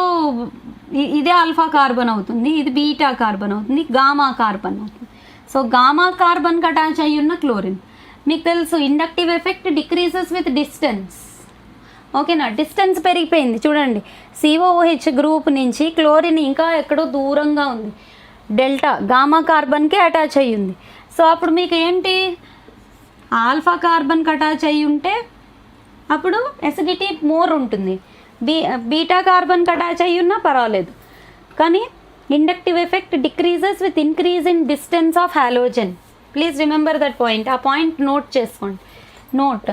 ఇదే ఆల్ఫా కార్బన్ అవుతుంది, ఇది బీటా కార్బన్ అవుతుంది, గామా కార్బన్ అవుతుంది. సో గామా కార్బన్కి అటాచ్ అయ్యి ఉన్న క్లోరిన్. మీకు తెలుసు inductive effect decreases with distance. ఓకేనా, డిస్టెన్స్ పెరిగిపోయింది చూడండి. COOH గ్రూప్ నుంచి క్లోరిన్ ఇంకా ఎక్కడో దూరంగా ఉంది, డెల్టా గామా కార్బన్కి అటాచ్ అయ్యి ఉంది. సో అప్పుడు మీకు ఏంటి? ఆల్ఫా కార్బన్కి అటాచ్ అయ్యి ఉంటే అప్పుడు ఎసిడిటీ మోర్ ఉంటుంది. బీటా కార్బన్కి అటాచ్ అయ్యి ఉన్నా పర్వాలేదు. కానీ inductive effect decreases with increase in distance of halogen. Please remember that point. ఆ పాయింట్ నోట్ చేసుకోండి. Note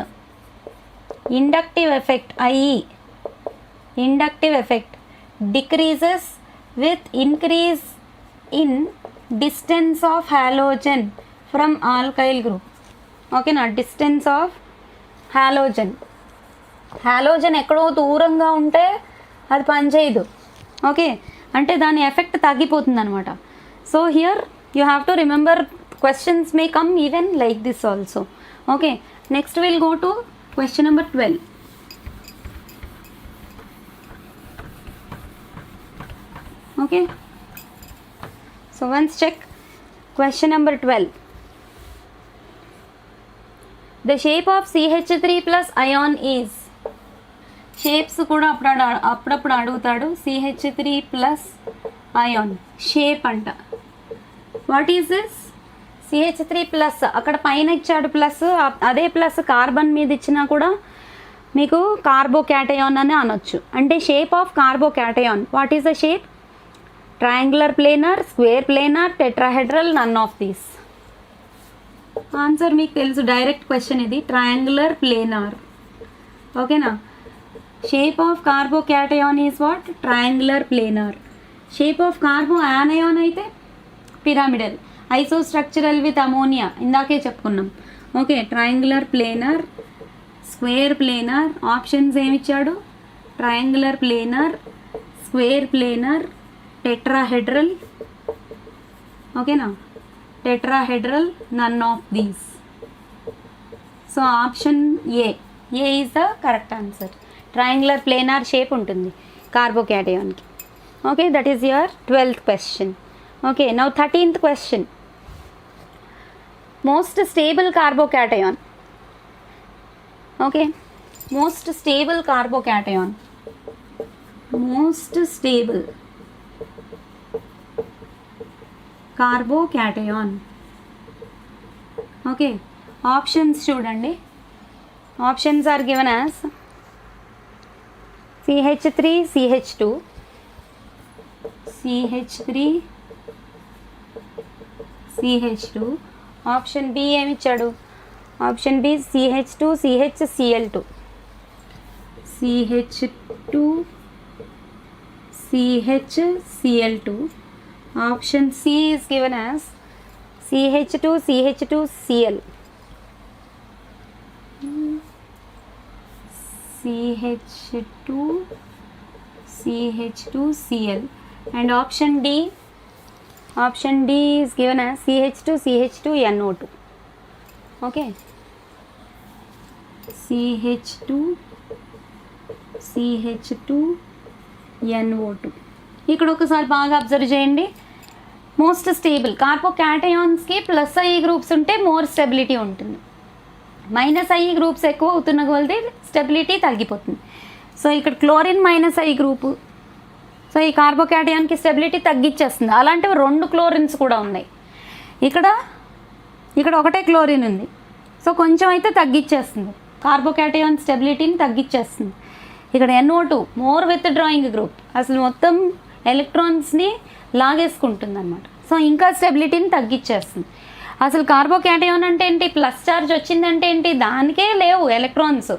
inductive effect inductive effect decreases with increase in distance of halogen from alkyl group. ఓకేనా, distance of halogen. Halogen ఎక్కడో దూరంగా ఉంటే అది పనిచేయదు. Okay, అంటే దాని ఎఫెక్ట్ తగ్గిపోతుంది అనమాట. So here you have to remember questions may come even like this also. Okay, next will go to question number 12. Okay, so once check question number 12. The shape of CH3+ ion is. Shapes కూడా అప్పుడప్పుడు అడుగుతాడు. CH3+ ion shape అంట. What is this? CH3+, అక్కడ పైన ఇచ్చాడు plus, అదే plus carbon మీద ఇచ్చినా కూడా మీకు కార్బోక్యాటయాన్ అని అనొచ్చు. అంటే shape of carbocation. What is the shape? Triangular planar, square planar, tetrahedral, none of these. Answer మీకు తెలుసు, డైరెక్ట్ క్వశ్చన్ ఇది. Triangular planar. ఓకేనా, shape of carbocation is what? Triangular planar. Shape of carbanion అయితే pyramidal. Isostructural with ammonia ఇందాకే చెప్పుకున్నాం. Okay, triangular planar, square planar. Options ఏమిచ్చాడు? Triangular planar, square planar, tetrahedral. ఓకేనా, tetrahedral, none of these. So option A is the correct answer. Triangular planar shape ఉంటుంది కార్బోక్యాటయాన్కి. Okay, that is your 12th question. Okay, now 13th question. Most stable carbocation. Okay, most stable carbocation. Most stable carbocation. Okay, options చూడండి. Options are given as CH3, CH2, CH3, CH2. Option B ఏమి ఇచ్చాడు? Option B CH2, CHCl2, CH2, CHCl2. Option C is given as CH2, CH2Cl, CH2, CH2Cl. And option D is given as CH2, CH2NO2. Okay, CH2, CH2NO2. ఇక్కడ ఒకసారి బాగా observe చేయండి. Most stable కార్బోక్యాటయాన్స్కి plus I groups ఉంటే more stability ఉంటుంది. Minus I groups ఎక్కువ అవుతున్న కొలది స్టెబిలిటీ తగ్గిపోతుంది. సో ఇక్కడ chlorine minus I group, so ఈ కార్బోక్యాటయాన్కి స్టెబిలిటీ తగ్గించేస్తుంది. అలాంటివి 2 క్లోరిన్స్ కూడా ఉన్నాయి. ఇక్కడ ఒకటే క్లోరిన్ ఉంది, సో కొంచెం అయితే తగ్గించేస్తుంది, కార్బోక్యాటయాన్ స్టెబిలిటీని తగ్గించేస్తుంది. ఇక్కడ NO2 more with drawing group, అసలు మొత్తం ఎలక్ట్రాన్స్ని లాగేసుకుంటుంది అనమాట. సో ఇంకా స్టెబిలిటీని తగ్గించేస్తుంది. అసలు కార్బోక్యాటయాన్ అంటే ఏంటి? ప్లస్ చార్జ్ వచ్చిందంటే ఏంటి? దానికే లేవు ఎలక్ట్రాన్స్.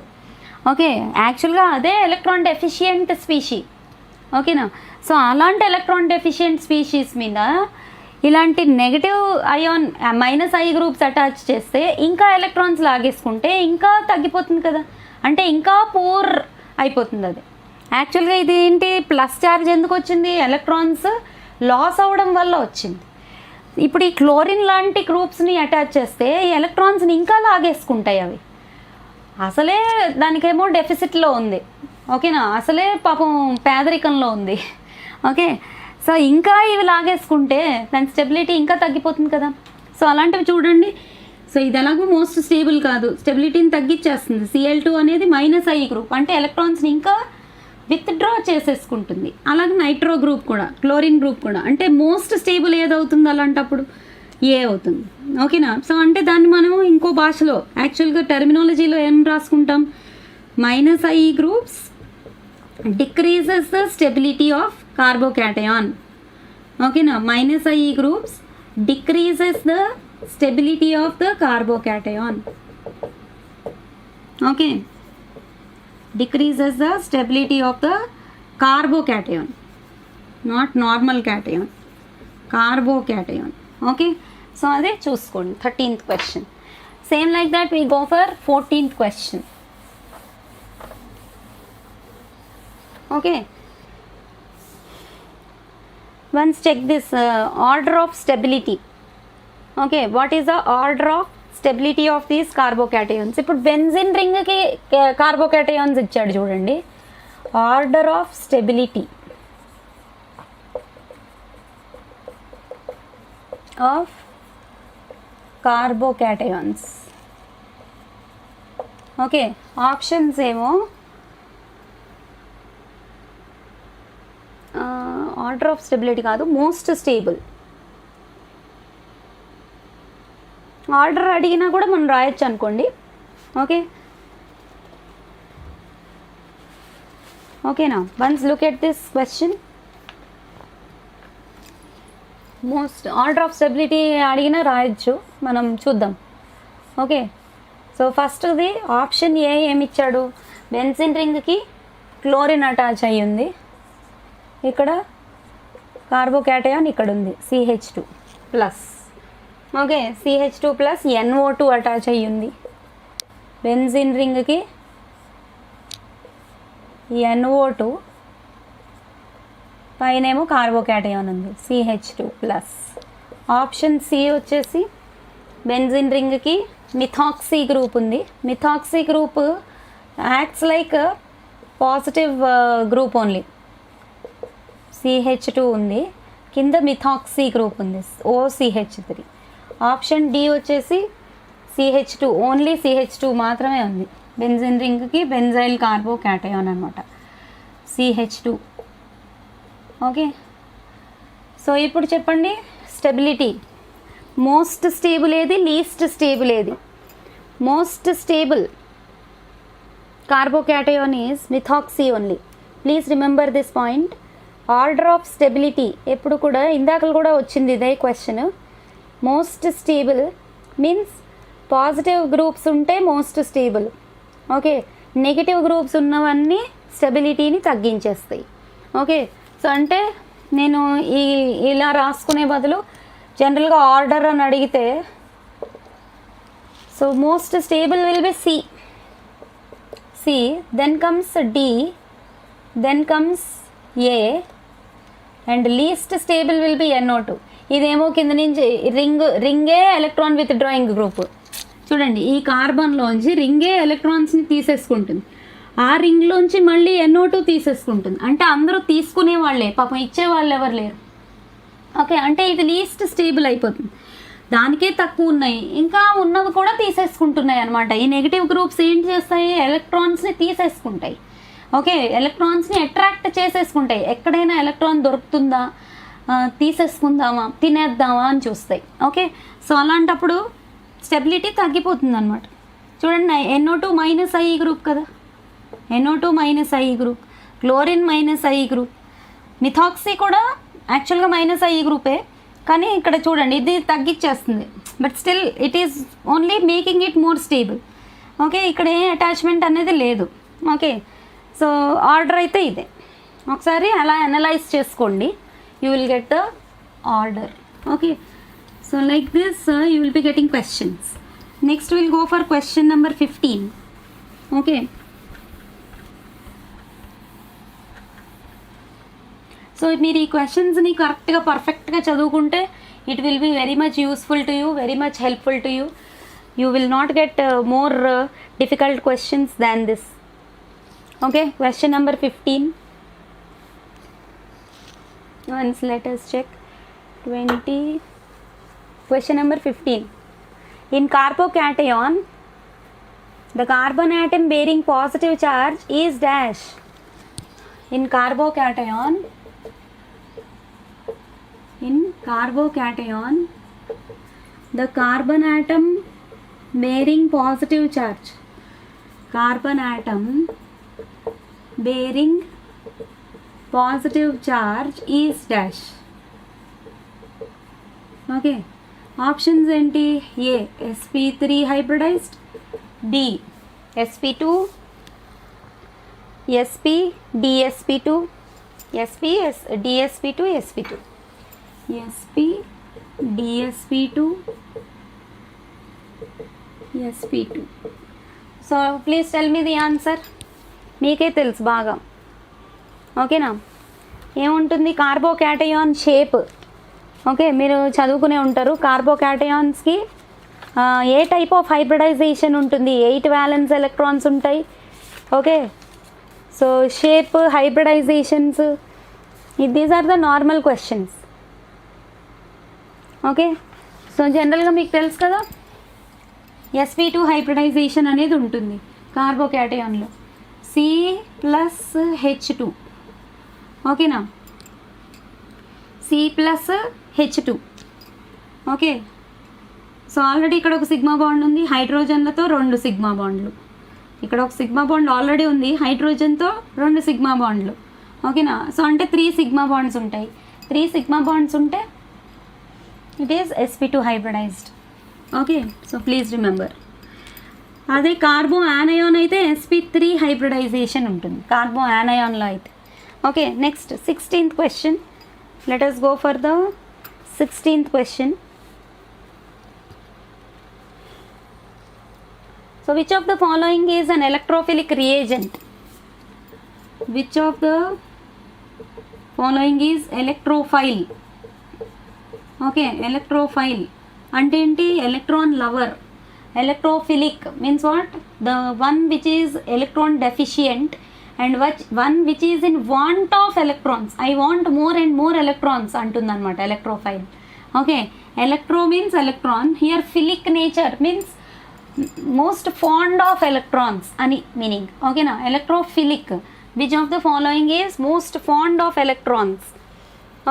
ఓకే, యాక్చువల్గా అదే ఎలక్ట్రాన్ డెఫిషియెంట్ స్పీషీ. ఓకేనా, సో అలాంటి ఎలక్ట్రాన్ డెఫిషియెంట్ స్పీషీస్ మీద ఇలాంటి negative ion minus I groups attach చేస్తే ఇంకా ఎలక్ట్రాన్స్ లాగేసుకుంటే ఇంకా తగ్గిపోతుంది కదా, అంటే ఇంకా పూర్ అయిపోతుంది అది. యాక్చువల్గా ఇది ఏంటి? ప్లస్ ఛార్జ్ ఎందుకు వచ్చింది? ఎలక్ట్రాన్స్ లాస్ అవ్వడం వల్ల వచ్చింది. ఇప్పుడు ఈ క్లోరిన్ లాంటి గ్రూప్స్ని అటాచ్ చేస్తే ఎలక్ట్రాన్స్ని ఇంకా లాగేసుకుంటాయి అవి. అసలే దానికేమో డెఫిసిట్లో ఉంది. ఓకేనా, అసలే పాపం పేదరికంలో ఉంది. ఓకే, సో ఇంకా ఇవి లాగేసుకుంటే దాని స్టెబిలిటీ ఇంకా తగ్గిపోతుంది కదా. సో అలాంటివి చూడండి. సో ఇది ఎలాగో మోస్ట్ స్టేబుల్ కాదు, స్టెబిలిటీని తగ్గించేస్తుంది. Cl2 అనేది మైనస్ ఐ గ్రూప్, అంటే ఎలక్ట్రాన్స్ని ఇంకా విత్డ్రా చేసేసుకుంటుంది. అలాగే నైట్రో గ్రూప్ కూడా, క్లోరిన్ గ్రూప్ కూడా, అంటే మోస్ట్ స్టేబుల్ ఏదవుతుంది అలాంటప్పుడు? ఏ అవుతుంది. ఓకేనా, సో అంటే దాన్ని మనం ఇంకో భాషలో యాక్చువల్గా టెర్మినాలజీలో ఏం రాసుకుంటాం? Minus I groups decreases the stability of carbocation. Okay, now minus I groups decreases the stability of the carbocation. Okay, decreases the stability of the carbocation, not normal cation, carbocation. Okay, so ade chuskondi 13th question. Same like that we go for 14th question. Okay, once check this order of stability. Okay, what is the order of stability of these carbocations? ఇప్పుడు benzene రింగ్కి carbocations ఇచ్చాడు చూడండి. Order of stability of carbocations. Okay, options ఏమో order of stability కాదు, most stable. Order అడిగినా కూడా మనం రాయొచ్చు అనుకోండి. ఓకే, ఓకేనా, once look at this question. Most order of stability అడిగినా రాయొచ్చు, మనం చూద్దాం. ఓకే, సో ఫస్ట్ది ఆప్షన్ ఏ ఏమి ఇచ్చాడు? బెంజిన్ రింగ్కి క్లోరిన్ అటాచ్ అయ్యి ఉంది, ఇక్కడ కార్బోకాటయాన్ ఇక్కడ ఉంది CH2 plus. Okay, CH2 plus NO2 attach అయ్యి ఉంది. బెంజిన్ రింగ్కి NO2 పైనేమో కార్బోక్యాటయాన్ ఉంది CH2 ప్లస్. ఆప్షన్ సి వచ్చేసి బెంజిన్ రింగ్కి మిథాక్సీ గ్రూప్ ఉంది. Methoxy group acts like positive group only. CH2 ఉంది, కింద మిథాక్సీ గ్రూప్ ఉంది OCH3. ఆప్షన్ డి వచ్చేసి CH2 ఓన్లీ CH2 మాత్రమే ఉంది. బెంజిన్ రింగ్కి బెంజైల్ కార్బోక్యాటయాన్ అనమాట CH2. ఓకే, సో ఇప్పుడు చెప్పండి స్టెబిలిటీ. మోస్ట్ స్టేబుల్ ఏది, లీస్ట్ స్టేబుల్ ఏది? Most stable carbocation is methoxy only. Please remember this point. Order of stability ఎప్పుడు కూడా ఇందాకలు కూడా వచ్చింది ఇదే question. Most stable means positive groups ఉంటే most stable. Okay, negative groups ఉన్నవన్నీ స్టెబిలిటీని తగ్గించేస్తాయి. ఓకే, సో అంటే నేను ఇలా రాసుకునే బదులు జనరల్గా ఆర్డర్ అని అడిగితే, so most stable will be C, then comes D, then comes A, and least stable will be NO2. ఇదేమో కింద నుంచి రింగే ఎలక్ట్రాన్ విత్ డ్రాయింగ్ గ్రూప్. చూడండి, ఈ కార్బన్లోంచి రింగే ఎలక్ట్రాన్స్ని తీసేసుకుంటుంది, ఆ రింగ్లోంచి మళ్ళీ NO2 తీసేసుకుంటుంది. అంటే అందరూ తీసుకునే వాళ్ళే, పాపం ఇచ్చే వాళ్ళు ఎవరు లేరు. ఓకే, అంటే ఇది లీస్ట్ స్టేబుల్ అయిపోతుంది. దానికే తక్కువ ఉన్నాయి, ఇంకా ఉన్నవి కూడా తీసేసుకుంటున్నాయి అనమాట. ఈ నెగిటివ్ గ్రూప్స్ ఏం చేస్తాయి, ఎలక్ట్రాన్స్ని తీసేసుకుంటాయి. Okay, ఎలక్ట్రాన్స్ని attract చేసేసుకుంటాయి. ఎక్కడైనా ఎలక్ట్రాన్ దొరుకుతుందా, తీసేసుకుందామా, తినేద్దామా అని చూస్తాయి. ఓకే, సో అలాంటప్పుడు స్టెబిలిటీ తగ్గిపోతుంది అనమాట. చూడండి, NO2 మైనస్ ఐ గ్రూప్ కదా, NO2 minus I group, chlorine minus I group, methoxy కూడా యాక్చువల్గా మైనస్ ఐ గ్రూపే, కానీ ఇక్కడ చూడండి ఇది తగ్గించేస్తుంది. But still it is only making it more stable. Okay, ఇక్కడ ఏ అటాచ్మెంట్ అనేది లేదు. ఓకే, సో ఆర్డర్ అయితే ఇదే. ఒకసారి అలా అనలైజ్ చేసుకోండి, you will get the order. Okay, so like this you will be getting questions. Next will go for question number 15. Okay, so మీరు ఈ క్వశ్చన్స్ని కరెక్ట్గా పర్ఫెక్ట్గా చదువుకుంటే it will be very much useful to you, very much helpful to you. You will not get more difficult questions than this. Okay, question number 15. Once let us check. 20. Question number 15. In carbocation, the carbon atom bearing positive charge is dash. In carbocation, the carbon atom bearing positive charge. Carbon atom bearing positive charge is dash. Okay, options enti: A sp3 hybridized, D sp2, sp dsp2, sp dsp2, sp2, sp dsp2, sp2. So please tell me the answer. మీకే తెలుసు బాగా. ఓకేనా, ఏముంటుంది carbocation shape? Okay, మీరు చదువుకునే ఉంటారు. కార్బోక్యాటయాన్స్కి ఏ టైప్ ఆఫ్ హైబ్రిడైజేషన్ ఉంటుంది? 8 వ్యాలెన్స్ ఎలక్ట్రాన్స్ ఉంటాయి. Okay, so shape, hybridizations, these are the normal questions. Okay, so జనరల్గా మీకు తెలుసు కదా, sp2 హైబ్రిడైజేషన్ అనేది ఉంటుంది కార్బోక్యాటయాన్లో. C+H2. ఓకేనా, C+H2. ఓకే, సో ఆల్రెడీ ఇక్కడ ఒక సిగ్మా బాండ్ ఉంది, హైడ్రోజన్లతో 2 సిగ్మా బాండ్లు. ఇక్కడ ఒక సిగ్మా బాండ్ ఆల్రెడీ ఉంది, హైడ్రోజన్తో 2 సిగ్మా బాండ్లు. ఓకేనా, సో అంటే 3 సిగ్మా బాండ్స్ ఉంటాయి. 3 సిగ్మా బాండ్స్ ఉంటే it is sp2 hybridized. Okay, so please remember. అదే కార్బో యానయాన్ అయితే sp3 హైబ్రిడైజేషన్ ఉంటుంది కార్బో యానయాన్లో అయితే. Okay, next 16th question. Let us go for the 16th question. So which of the following is an electrophilic reagent? Which of the following is electrophile? Okay, electrophile అంటే ఏంటి? electron lover. Electrophilic means what? The one which is electron deficient and one which is in want of electrons. I want more and more electrons అంటుందన్నమాట electrophile. Okay, electro means electron. Here philic nature means most fond of electrons ani meaning. Okay na, electrophilic. Which of the following is most fond of electrons?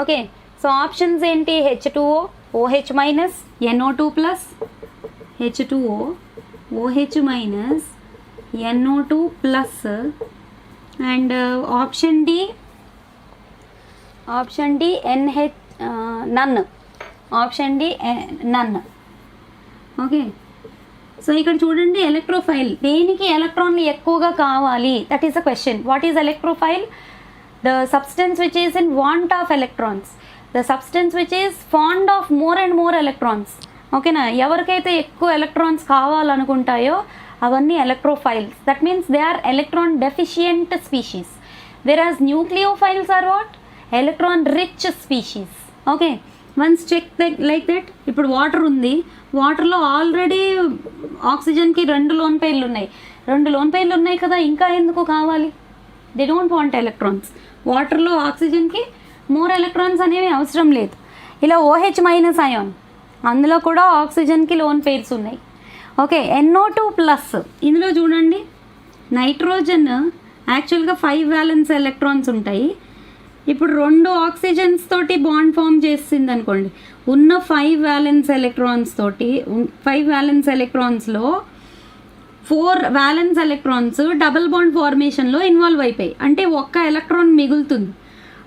Okay, so options ఏంటి? H2O, OH minus, NO2 plus, H2O, OH minus, NO2 plus, and option D NH none. Option D none. Okay, so ఇక్కడ చూడండి electrophile దేనికి ఎలక్ట్రాన్లు ఎక్కువగా కావాలి, that is a question. What is electrophile? The substance which is in want of electrons, the substance which is fond of more and more electrons. ఓకేనా, ఎవరికైతే ఎక్కువ electrons కావాలనుకుంటాయో అవన్నీ electrophiles. That means they are electron deficient species. Whereas nucleophiles are what? Electron rich species. Okay, once check like that. ఇప్పుడు water ఉంది, వాటర్లో already ఆక్సిజన్కి 2 loan పెయిర్లు ఉన్నాయి. 2 loan పెయిర్లు ఉన్నాయి కదా, ఇంకా ఎందుకు కావాలి? They don't want electrons. వాటర్లో ఆక్సిజన్కి మోర్ ఎలక్ట్రాన్స్ అనేవి అవసరం లేదు. ఇలా OH మైనస్ అయాన్, అందులో కూడా ఆక్సిజన్కి లోన్ పెయిర్స్ ఉన్నాయి. ఓకే, NO2 ప్లస్, ఇందులో చూడండి నైట్రోజన్ యాక్చువల్గా 5 వ్యాలెన్స్ ఎలక్ట్రాన్స్ ఉంటాయి. ఇప్పుడు 2 ఆక్సిజన్స్ తోటి బాండ్ ఫామ్ చేసింది అనుకోండి, ఉన్న 5 వ్యాలెన్స్ ఎలక్ట్రాన్స్ తోటి 5 వ్యాలెన్స్ ఎలక్ట్రాన్స్లో 4 వ్యాలెన్స్ ఎలక్ట్రాన్స్ డబుల్ బాండ్ ఫార్మేషన్లో ఇన్వాల్వ్ అయిపోయి, అంటే ఒక్క ఎలక్ట్రాన్ మిగులుతుంది.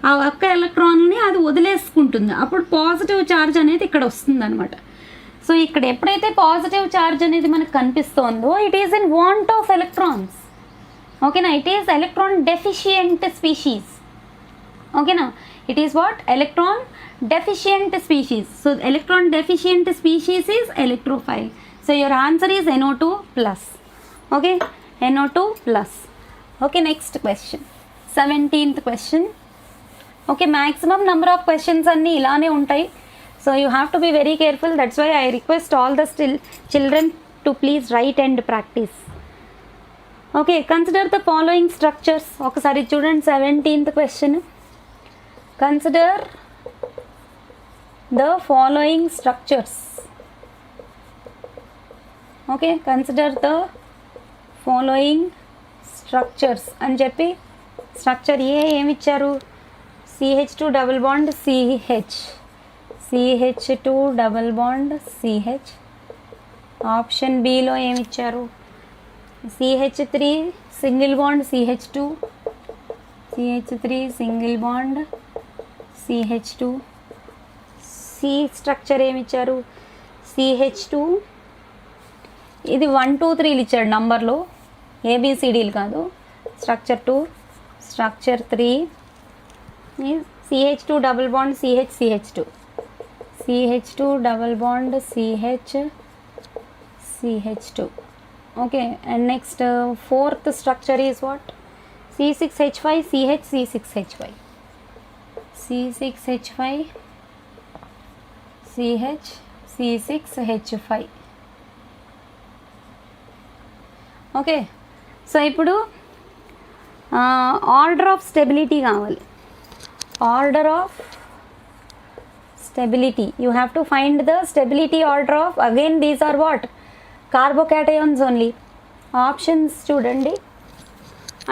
ఆ ఒక్క ఎలక్ట్రాన్ని అది వదిలేసుకుంటుంది, అప్పుడు పాజిటివ్ ఛార్జ్ అనేది ఇక్కడ వస్తుంది అనమాట. సో ఇక్కడ ఎప్పుడైతే పాజిటివ్ ఛార్జ్ అనేది మనకు కనిపిస్తోందో it is in want of electrons. ఓకేనా, it is electron deficient species. ఓకేనా, it is what? Electron deficient species. So electron deficient species is electrophile. So your answer is NO2 plus. Okay, NO2 plus. Okay, next question, 17th question. Okay, maximum number of questions anni ilane untai, so you have to be very careful. That's why I request all the children to please write and practice. Okay, consider the following structures. ఒకసారి చూడండి 17th question. Consider the following structures. Okay, consider the following structures అని చెప్పి structure ఏ ఏమి ఇచ్చారు? CH2 double bond CH, CH2 double bond CH. Option below ఏమి ఇచ్చారు? CH3 single bond CH2, CH3 single bond CH2. C structure ఏమి ఇచ్చారు? CH2. ఇది 1 2 3లు ఇచ్చాడు నంబర్లో, ABCDలు కాదు. Structure 2, structure 3 CH2 double bond CH, CH2, CH2 double bond CH, CH2. Okay, and next 4th structure is what? C6H5 CH, C6H5, C6H5 CH, C6H5. Okay, so ఇప్పుడు order of stability కావాలి. Order of stability, you have to find the stability order of, again these are what? Carbocations only. Options చూడండి,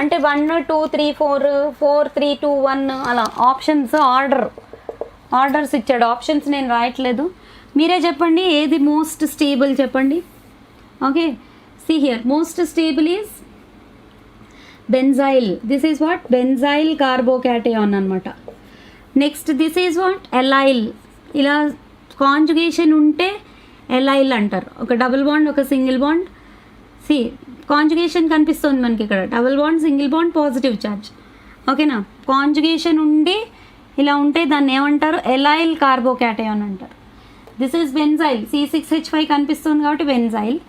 అంటే 1 2 3 4 4 3 2 1 అలా options orders ఇచ్చాడు. Options నేను రాయట్లేదు, మీరే చెప్పండి ఏది మోస్ట్ స్టేబుల్ చెప్పండి. Okay, see here, most stable is benzyl. This is what? Benzyl carbocation అనమాట. Next this is what? Allyl. ఇలా కాంజుగేషన్ ఉంటే ఎలైల్ అంటారు. ఒక డబుల్ బాండ్, ఒక సింగిల్ బాండ్. సి కాంజుగేషన్ కనిపిస్తుంది మనకి ఇక్కడ, double bond, single bond, positive charge. ఓకేనా, కాంజుగేషన్ ఉండి ఇలా ఉంటే దాన్ని ఏమంటారు? ఎలైల్ కార్బోకాటయాన్ అంటారు. This is benzyl. C6H5 కనిపిస్తుంది కాబట్టి benzyl.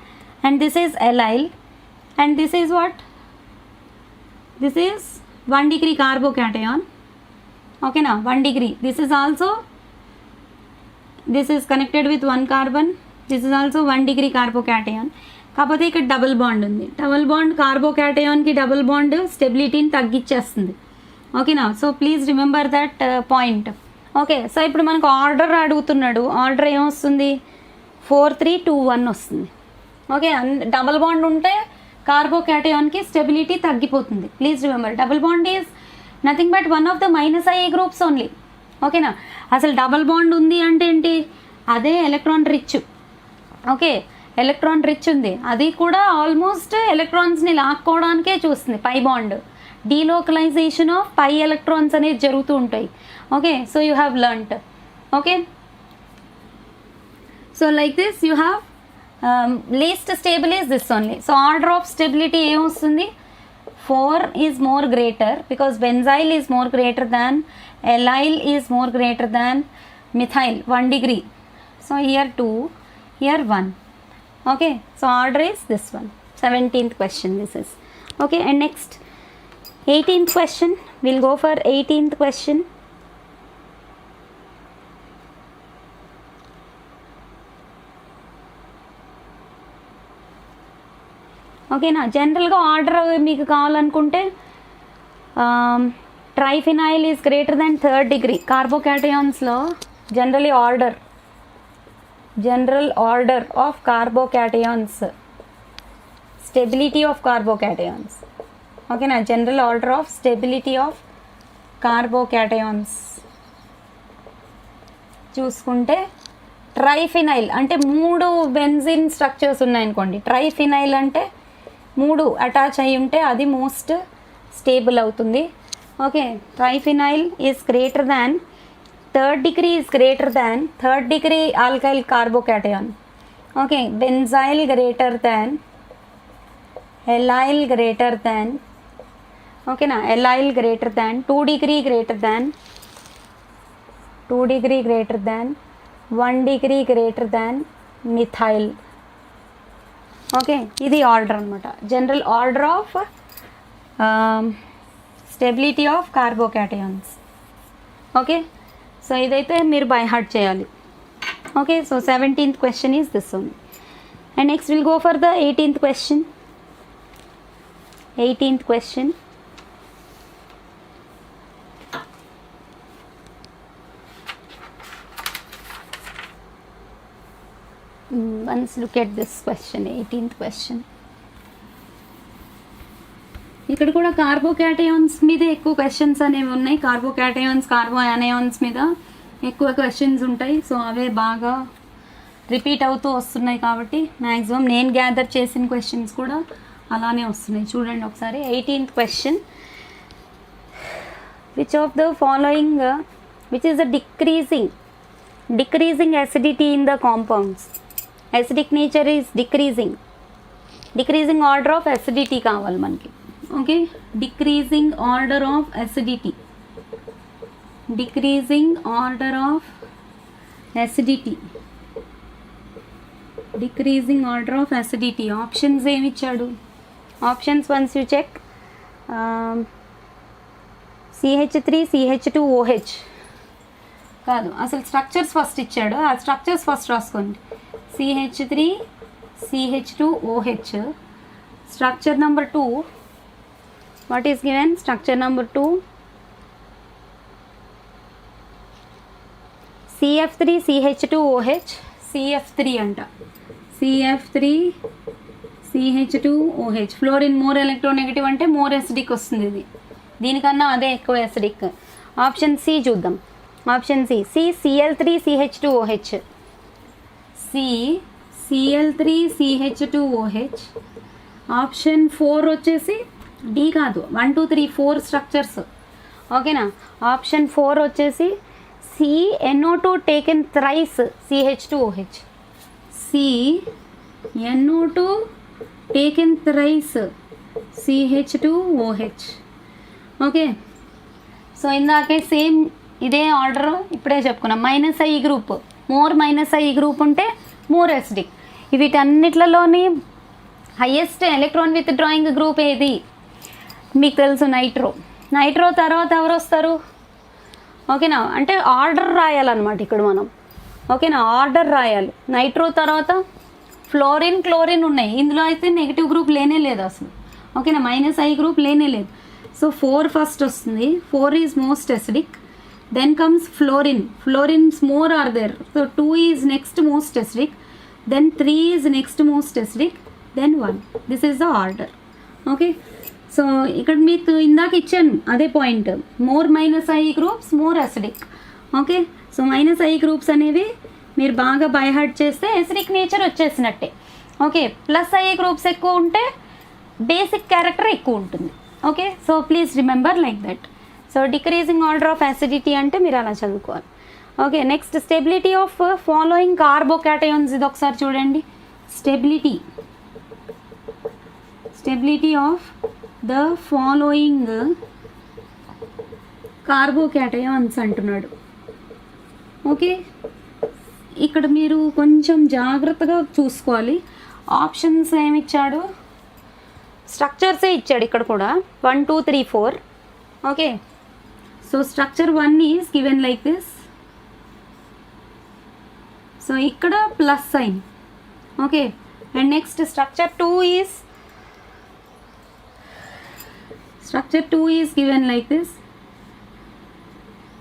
and this is allyl, and this is what? This is 1 degree carbocation. Okay now, 1 degree. This is also, this is connected with 1 carbon. This is also 1 degree carbocation. కాకపోతే ఇక్కడ double bond ఉంది. Double bond కార్బోకాటయాన్కి double bond స్టెబిలిటీని తగ్గించేస్తుంది. ఓకేనా? So please remember that point. Okay, so ఇప్పుడు మనకు order అడుగుతున్నాడు. ఆర్డర్ ఏమొస్తుంది? 4 3 2 1 వస్తుంది. ఓకే, డబుల్ బాండ్ ఉంటే కార్బోకాటయాన్కి స్టెబిలిటీ తగ్గిపోతుంది. Please remember, double bond is nothing but one of the -I groups only. ఓకేనా? అసలు డబుల్ బాండ్ ఉంది అంటే ఏంటి? అదే electron rich. Okay, electron rich ఉంది, అది కూడా ఆల్మోస్ట్ ఎలక్ట్రాన్స్ని లాక్కోవడానికే చూస్తుంది. Pi bond delocalization of pi electrons అనేది జరుగుతూ ఉంటాయి. Okay, so you have learnt. Okay, so like this you have least stable is this only. So order of stability ఏమొస్తుంది? 4 is more greater because benzyl is more greater than, allyl is more greater than methyl 1 degree. So here 2, here 1. Okay, so order is this one. 17th question this is. Okay, and next 18th question. We'll go for 18th question. Okay నా, జనరల్గా order మీకు కావాలనుకుంటే triphenyl is greater than 3rd degree. కార్బోకాటయాన్స్లో జనరల్ order of carbocations, stability of carbocations. Okay na, general order of stability of carbocations చూసుకుంటే ట్రైఫినైల్ అంటే 3 benzene structures ఉన్నాయనుకోండి. ట్రైఫినైల్ అంటే 3 అటాచ్ అయి ఉంటే అది మోస్ట్ స్టేబుల్ అవుతుంది. Okay, triphenyl is greater than 3rd degree is greater than 3rd degree alkyl carbocation. Okay, benzyl greater than, allyl greater than, okay na, allyl greater than 2 degree greater than 2 degree greater than 1 degree greater than methyl. Okay, ఇది order అనమాట. General order of stability of carbocations. Okay, so ఇదైతే మీరు by heart చేయాలి. Okay, so 17th question is this one. And next we'll go for the 18th question. 18th question. Once look at this question, 18th question. ఇక్కడ కూడా కార్బోకాటయాన్స్ మీద ఎక్కువ questions అనేవి ఉన్నాయి. కార్బోకాటయాన్స్, కార్బో anions మీద ఎక్కువ క్వశ్చన్స్ ఉంటాయి. సో అవే బాగా రిపీట్ అవుతూ వస్తున్నాయి కాబట్టి మ్యాక్సిమం నేను గ్యాదర్ చేసిన క్వశ్చన్స్ కూడా అలానే వస్తున్నాయి. చూడండి ఒకసారి 18th question. Which of the following which is the decreasing acidity in the compounds? Acidic nature is decreasing order of acidity కావాలి మనకి. Okay, decreasing order of acidity, decreasing order of acidity, decreasing order of acidity. Options ఏమి ఇచ్చాడు? Options once you check. CH3 CH2OH కాదు, అసలు structures first ఇచ్చాడు. ఆ structures first రాసుకోండి. CH3 CH2OH. Structure number 2, what is given? Structure number 2, CF3 CH2OH. CF3 అంట, CF3 CH2OH. Fluorine more electronegative అంటే more acidic వస్తుంది. ఇది దీనికన్నా అదే ఎక్కువ ఎసిడిక్. ఆప్షన్ సి చూద్దాం. Option C, CCl3 CH2OH. CCl3 CH2OH. Option 4 వచ్చేసి డి కాదు, 1 2 3 4 స్ట్రక్చర్స్. ఓకేనా? ఆప్షన్ 4 వచ్చేసి CNO2 taken thrice CH2OH. CNO2 taken thrice CH2OH. Okay, so ఇందాకే సేమ్ ఇదే ఆర్డర్ ఇప్పుడే చెప్పుకున్నాం. -I group, more -I group ఉంటే మోర్ ఎసిడిక్. వీటన్నిట్లలోని highest electron withdrawing group ఏది? మీకు తెలుసు నైట్రో. నైట్రో తర్వాత ఎవరు వస్తారు? ఓకేనా, అంటే ఆర్డర్ రాయాలన్నమాట ఇక్కడ మనం. ఓకేనా, ఆర్డర్ రాయాలి. నైట్రో తర్వాత ఫ్లోరిన్, క్లోరిన్ ఉన్నాయి. ఇందులో అయితే నెగిటివ్ గ్రూప్ లేనే లేదు అసలు. ఓకేనా, -I గ్రూప్ లేనే లేదు. సో 4 ఫస్ట్ వస్తుంది. 4 is most acidic. Then comes fluorine. Fluorines more are there. So 2 is next most acidic. Then 3 is next most acidic. Then 1. This is the order. Okay, so ఇక్కడ మీకు ఇందాక ఇచ్చాను అదే point. More -I groups more acidic. Okay, so -I groups అనేవి మీరు బాగా by heart చేస్తే acidic nature వచ్చేసినట్టే. ఓకే, +I గ్రూప్స్ ఎక్కువ ఉంటే బేసిక్ క్యారెక్టర్ ఎక్కువ ఉంటుంది. Okay, so please remember like that. So decreasing order of acidity అంటే మీరు అలా చదువుకోవాలి. Okay, next stability of following carbocations. ఇది ఒకసారి చూడండి. Stability of the following carbocations అంటున్నాడు. ఓకే, ఇక్కడ మీరు కొంచెం జాగ్రత్తగా చూసుకోవాలి. ఆప్షన్స్ ఏమి ఇచ్చాడు? స్ట్రక్చర్సే ఇచ్చాడు ఇక్కడ కూడా. 1 2 3 4. Okay, so structure 1 is given like this. So ఇక్కడ plus sign. Okay, and next structure 2 is given like this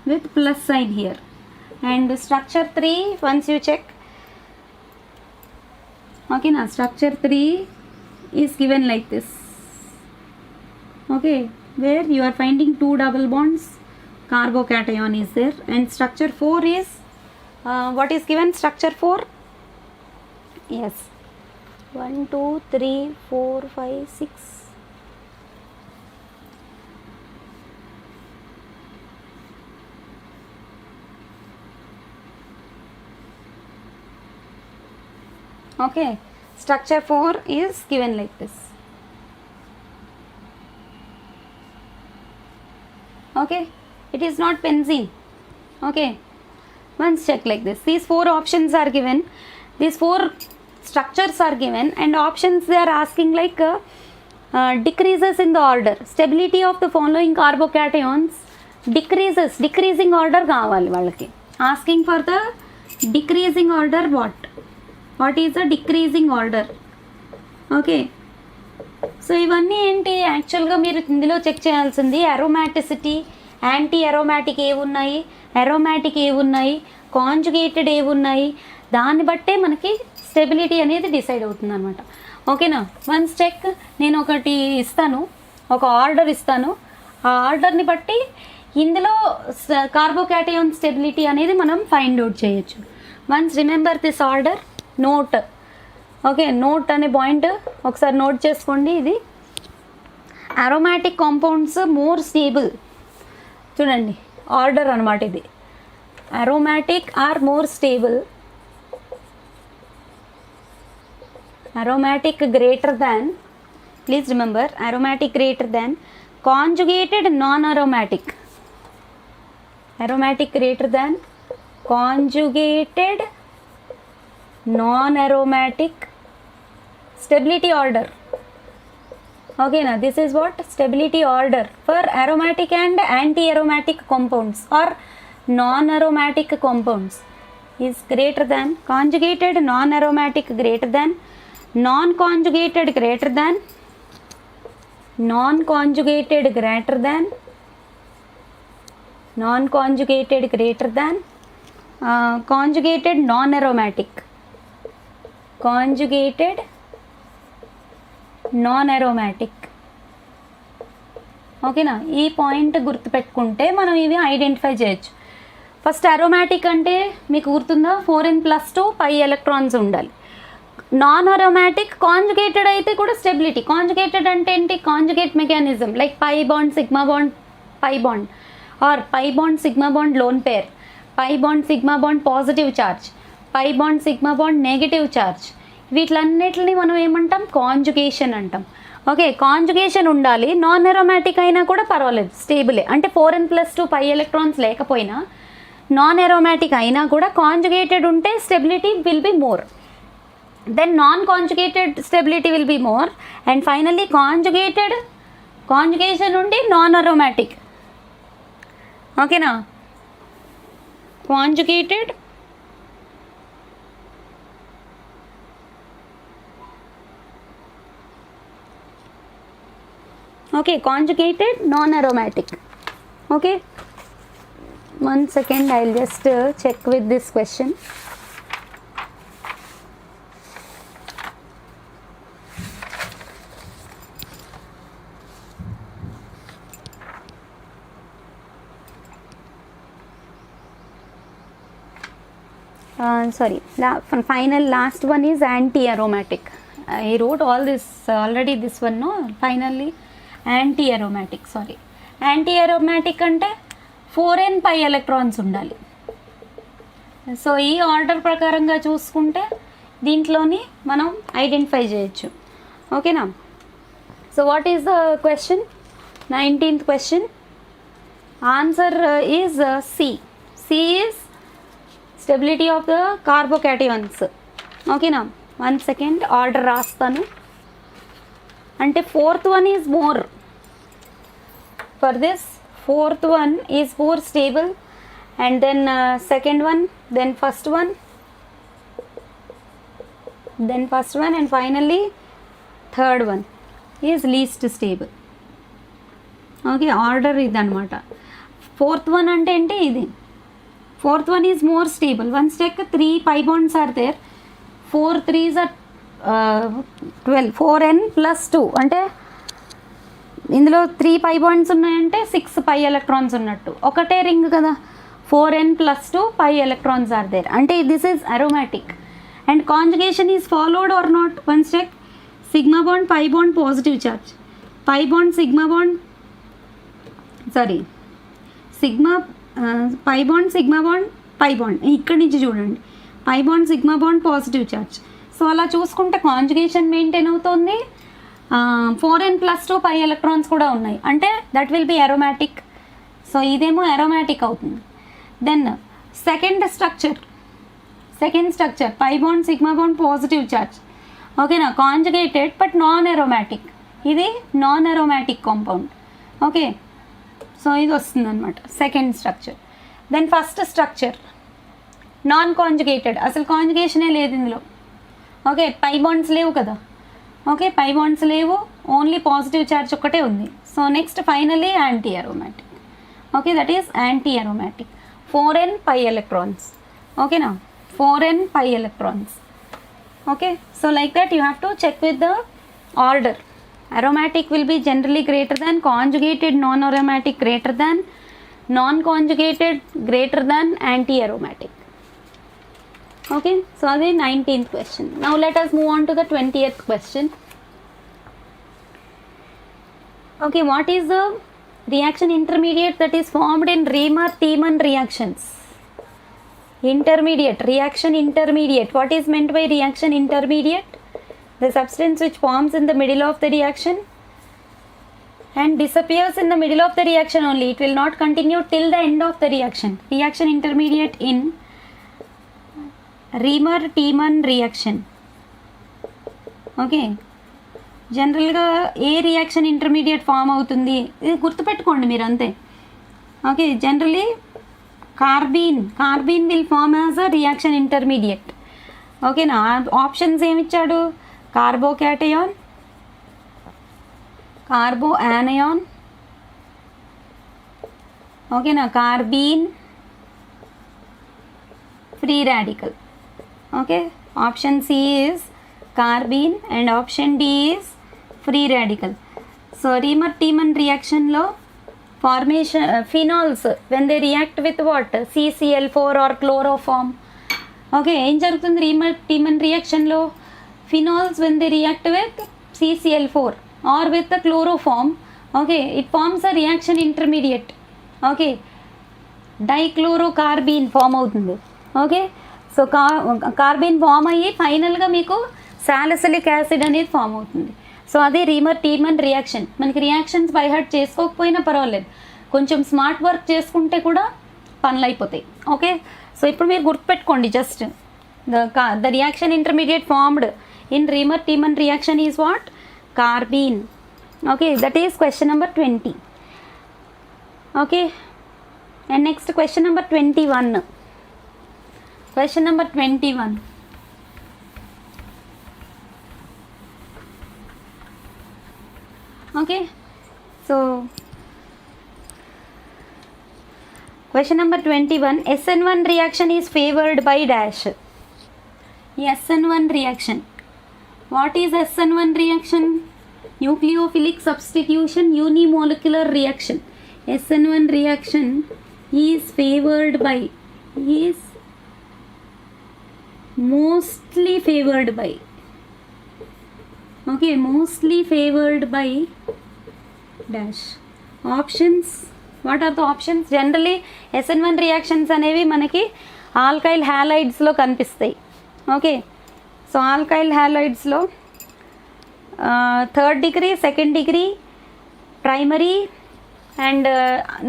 with plus sign here. And structure 3, once you check, okay, now structure 3 is given like this. Okay, where you are finding 2 double bonds, carbocation is there. And structure 4 is what is given? Structure 4, yes, 1 2 3 4 5 6. Okay, structure 4 is given like this. Okay, it is not benzene. Okay, once check like this. These 4 options are given. These 4 structures are given, and options they are asking like decreases in the order. Stability of the following carbocations decreases. Decreasing order కావాలి వాళ్ళకి. Asking for the decreasing order. What is a decreasing order? Okay, so ఇవన్నీ ఏంటి యాక్చువల్గా మీరు ఇందులో check చేయాల్సింది అరోమాటిసిటీ, anti aromatic ఏవున్నాయి, aromatic ఏవున్నాయి, conjugated ఏవున్నాయి, దాన్ని బట్టే మనకి స్టెబిలిటీ అనేది డిసైడ్ అవుతుంది అనమాట. ఓకేనా, వన్స్ చెక్. నేను ఒకటి ఇస్తాను, ఒక ఆర్డర్ ఇస్తాను. ఆ ఆర్డర్ని బట్టి ఇందులో కార్బోకాటయాన్ స్టెబిలిటీ అనేది మనం ఫైండ్ అవుట్ చేయొచ్చు. Once remember this order. Note. Okay, note అనే పాయింట్ ఒకసారి నోట్ చేసుకోండి. ఇది అరోమాటిక్ కాంపౌండ్స్ మోర్ స్టేబుల్. చూడండి ఆర్డర్ అనమాట ఇది. Aromatic are more stable. aromatic greater than, please remember, aromatic greater than conjugated non-aromatic. Aromatic greater than conjugated non-aromatic stability order. Okay, now this is what stability order for aromatic and anti-aromatic compounds or non-aromatic compounds is greater than conjugated non-aromatic greater than non-conjugated greater than non-conjugated greater than non-conjugated greater than conjugated non-aromatic, conjugated non-aromatic. ఓకేనా, ఈ point గుర్తుపెట్టుకుంటే మనం ఇవి identify చేయొచ్చు. First aromatic అంటే మీకు గుర్తుందా, 4n+2 pi electrons ఉండాలి. నాన్ అరోమాటిక్ కాంజుగేటెడ్ అయితే కూడా స్టెబిలిటీ. కాంజుగేటెడ్ అంటే ఏంటి? Conjugate mechanism like pi bond sigma bond pi bond, or pi bond sigma bond lone pair, pi bond sigma bond positive charge, pi bond sigma bond negative charge. వీటిలన్నిటిని మనం ఏమంటాం? Conjugation అంటాం. Okay, conjugation ఉండాలి. Non aromatic అయినా కూడా పర్వాలేదు, స్టేబులే. అంటే 4n+2 పై ఎలక్ట్రాన్స్ లేకపోయినా నాన్ అరోమాటిక్ అయినా కూడా కాంజుగేటెడ్ ఉంటే stability will be more. then non-conjugated stability will be more, and finally conjugation నుండి non-aromatic. ఓకేనా, conjugated okay, conjugated non-aromatic. Okay, one second, I'll just check with this question. Sorry, final last one is anti-aromatic. I wrote all this already, this one, no, finally anti-aromatic. Sorry, anti-aromatic అంటే 4n pi electrons ఉండాలి. So ఈ order ప్రకారంగా చూసుకుంటే దీంట్లోని మనం identify చేయొచ్చు. ఓకేనా, so what is the question? 19th question answer is C. C is stability of the carbocations. ఓకేనా, వన్ సెకండ్ ఆర్డర్ రాస్తాను. అంటే 4th one is more, for this 4th one is more stable, and then second one, then first one, and finally third one is least stable. Okay, order ఇదన్నమాట. 4th one అంటే ఏంటి? ఇది 4th one is more stable. Once check 3 pi bonds are there, 4 3s are 12, 4n plus 2 అంటే ఇందులో 3 పై bonds ఉన్నాయంటే 6 పై electrons ఉన్నట్టు. ఒకటే ring కదా, 4n plus 2 pi electrons are there, అంటే this is aromatic. And conjugation is followed or not? Once check. Sigma bond pi bond positive charge, pi bond sigma bond, sorry sigma pi bond sigma bond pi bond, ఇక్కడి నుంచి చూడండి, pi bond sigma bond positive charge. So అలా చూసుకుంటే conjugation maintain అవుతుంది. 4n plus 2 pi electrons కూడా ఉన్నాయి, అంటే that will be aromatic. So ఇదేమో అరోమాటిక్ అవుతుంది. Then second structure pi bond sigma bond positive charge. ఓకేనా, కాంజుగేటెడ్ బట్ నాన్ అరోమాటిక్. ఇది non aromatic compound. Okay, so ఇది వస్తుంది అనమాట second structure. Then first structure non conjugated, అసలు కాంజుగేషనే లేదు ఇందులో. ఓకే, పై బాండ్స్ లేవు కదా. ఓకే, పై బాండ్స్ లేవు, ఓన్లీ పాజిటివ్ ఛార్జ్ ఒక్కటే ఉంది. So next finally anti aromatic. Okay, that is anti aromatic. 4n pi electrons. ఓకేనా, 4n pi electrons. Okay, so like that you have to check with the order. Aromatic will be generally greater than, conjugated non aromatic greater than, non conjugated greater than anti aromatic. Okay, so the 19th question. Now let us move on to the 20th question. Okay, what is the reaction intermediate that is formed in Reamer-Thiemann reactions? Reaction intermediate. What is meant by reaction intermediate? The substance which forms in the middle of the reaction and disappears in the middle of the reaction only. It will not continue till the end of the reaction. Reaction intermediate in Reimer Tiemann reaction. Okay, జనరల్గా ఏ reaction intermediate form అవుతుంది ఇది గుర్తుపెట్టుకోండి మీరు అంతే. Okay, generally carbene will form as a reaction intermediate. ఓకేనా, options ఏమిచ్చాడు? Carbocation, carbanion, ఓకేనా, carbene, free radical. Okay, option C is carbene and option D is free radical. So Reamer-Thiemann reaction lo formation phenols when they react with what? CCl4 or chloroform. Okay, em jarugutundi Reamer-Thiemann reaction lo phenols when they react with CCl4 or with the chloroform. Okay, it forms a reaction intermediate. Okay, dichlorocarbene form అవుతుంది. Okay, so కార్బీన్ form అయ్యి ఫైనల్గా మీకు salicylic acid అనేది form అవుతుంది. So అది రీమర్-థీమన్ reaction. మనకి reactions by heart చేసుకోకపోయినా పర్వాలేదు, కొంచెం స్మార్ట్ వర్క్ చేసుకుంటే కూడా పనులు అయిపోతాయి. ఓకే, సో ఇప్పుడు మీరు గుర్తుపెట్టుకోండి, just The reaction intermediate formed in Remer-Tiemann reaction is what? Carbene. Okay, that is question number 20. Okay, and next question number 21. Question number 21. Okay, so question number 21. SN1 reaction is favored by dash. SN1 reaction. What is SN1 reaction? Nucleophilic substitution unimolecular reaction. SN1 reaction is favored by, is mostly favored by, okay, mostly favored by dash. Options, what are the options? Generally SN1 reactions అనేవి మనకి alkyl హ్యాలైడ్స్లో కనిపిస్తాయి. Okay, so alkyl హ్యాలైడ్స్లో third degree, second degree, primary and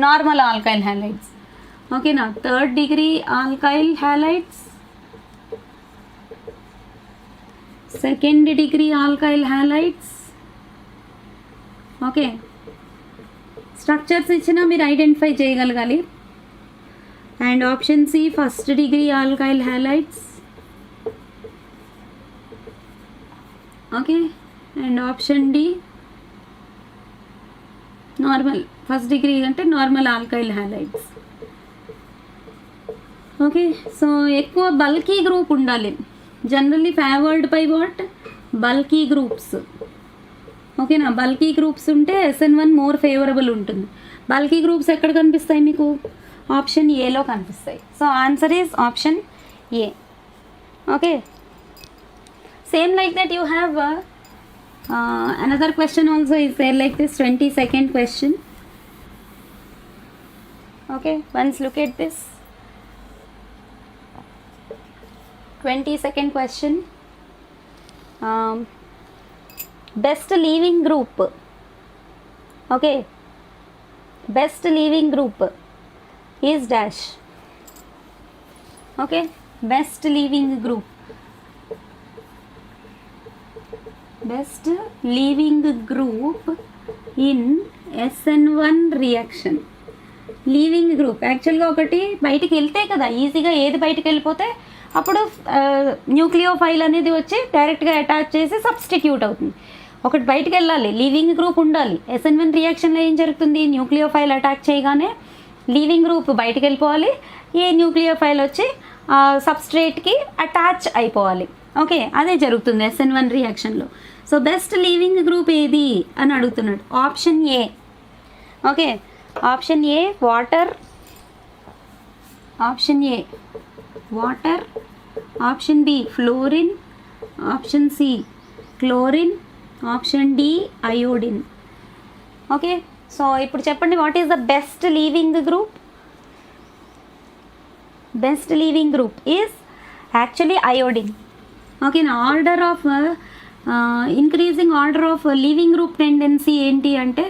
normal alkyl halides. ఓకేనా, third degree alkyl halides, second degree alkyl halides. Okay, structures ఇచ్చినా మీరు identify చేయగలగాలి. And option C first degree alkyl halides. Okay, and option D normal, first degree అంటే normal alkyl halides. Okay, so ఎక్కువ bulky group ఉండాలి. Generally favoured by what? Bulky groups. ఓకేనా, bulky groups ఉంటే SN1 more favourable ఉంటుంది. Bulky groups ఎక్కడ కనిపిస్తాయి మీకు? Option ఏలో కనిపిస్తాయి. So answer is option A. Okay, same like that you have another question also is there like this, 22nd question. Okay, once look at this 22nd question. Best leaving group. Okay, best leaving group is dash. Okay, best leaving group, best leaving group in SN1 reaction. Leaving group యాక్చువల్గా ఒకటి బయటికి వెళ్తే కదా ఈజీగా, ఏది బయటికి వెళ్ళిపోతే అప్పుడు న్యూక్లియోఫైల్ అనేది వచ్చి డైరెక్ట్గా అటాచ్ చేసి సబ్స్టిట్యూట్ అవుతుంది. ఒకటి బయటికి వెళ్ళాలి, లీవింగ్ గ్రూప్ ఉండాలి. SN1 రియాక్షన్లో ఏం జరుగుతుంది? న్యూక్లియోఫైల్ అటాక్ చేయగానే లీవింగ్ గ్రూప్ బయటికి వెళ్ళిపోవాలి, ఏ న్యూక్లియోఫైల్ వచ్చి సబ్స్ట్రేట్కి అటాచ్ అయిపోవాలి. ఓకే, అదే జరుగుతుంది SN1 రియాక్షన్లో. సో బెస్ట్ లీవింగ్ గ్రూప్ ఏది అని అడుగుతున్నాడు. Option A. Okay, option A water, option A water, option B fluorine, option C chlorine, option D iodine. Okay, so ఇప్పుడు చెప్పండి, what is the best leaving group? Best leaving group is actually iodine. Okay, నా order of increasing order of leaving group tendency ఏంటి అంటే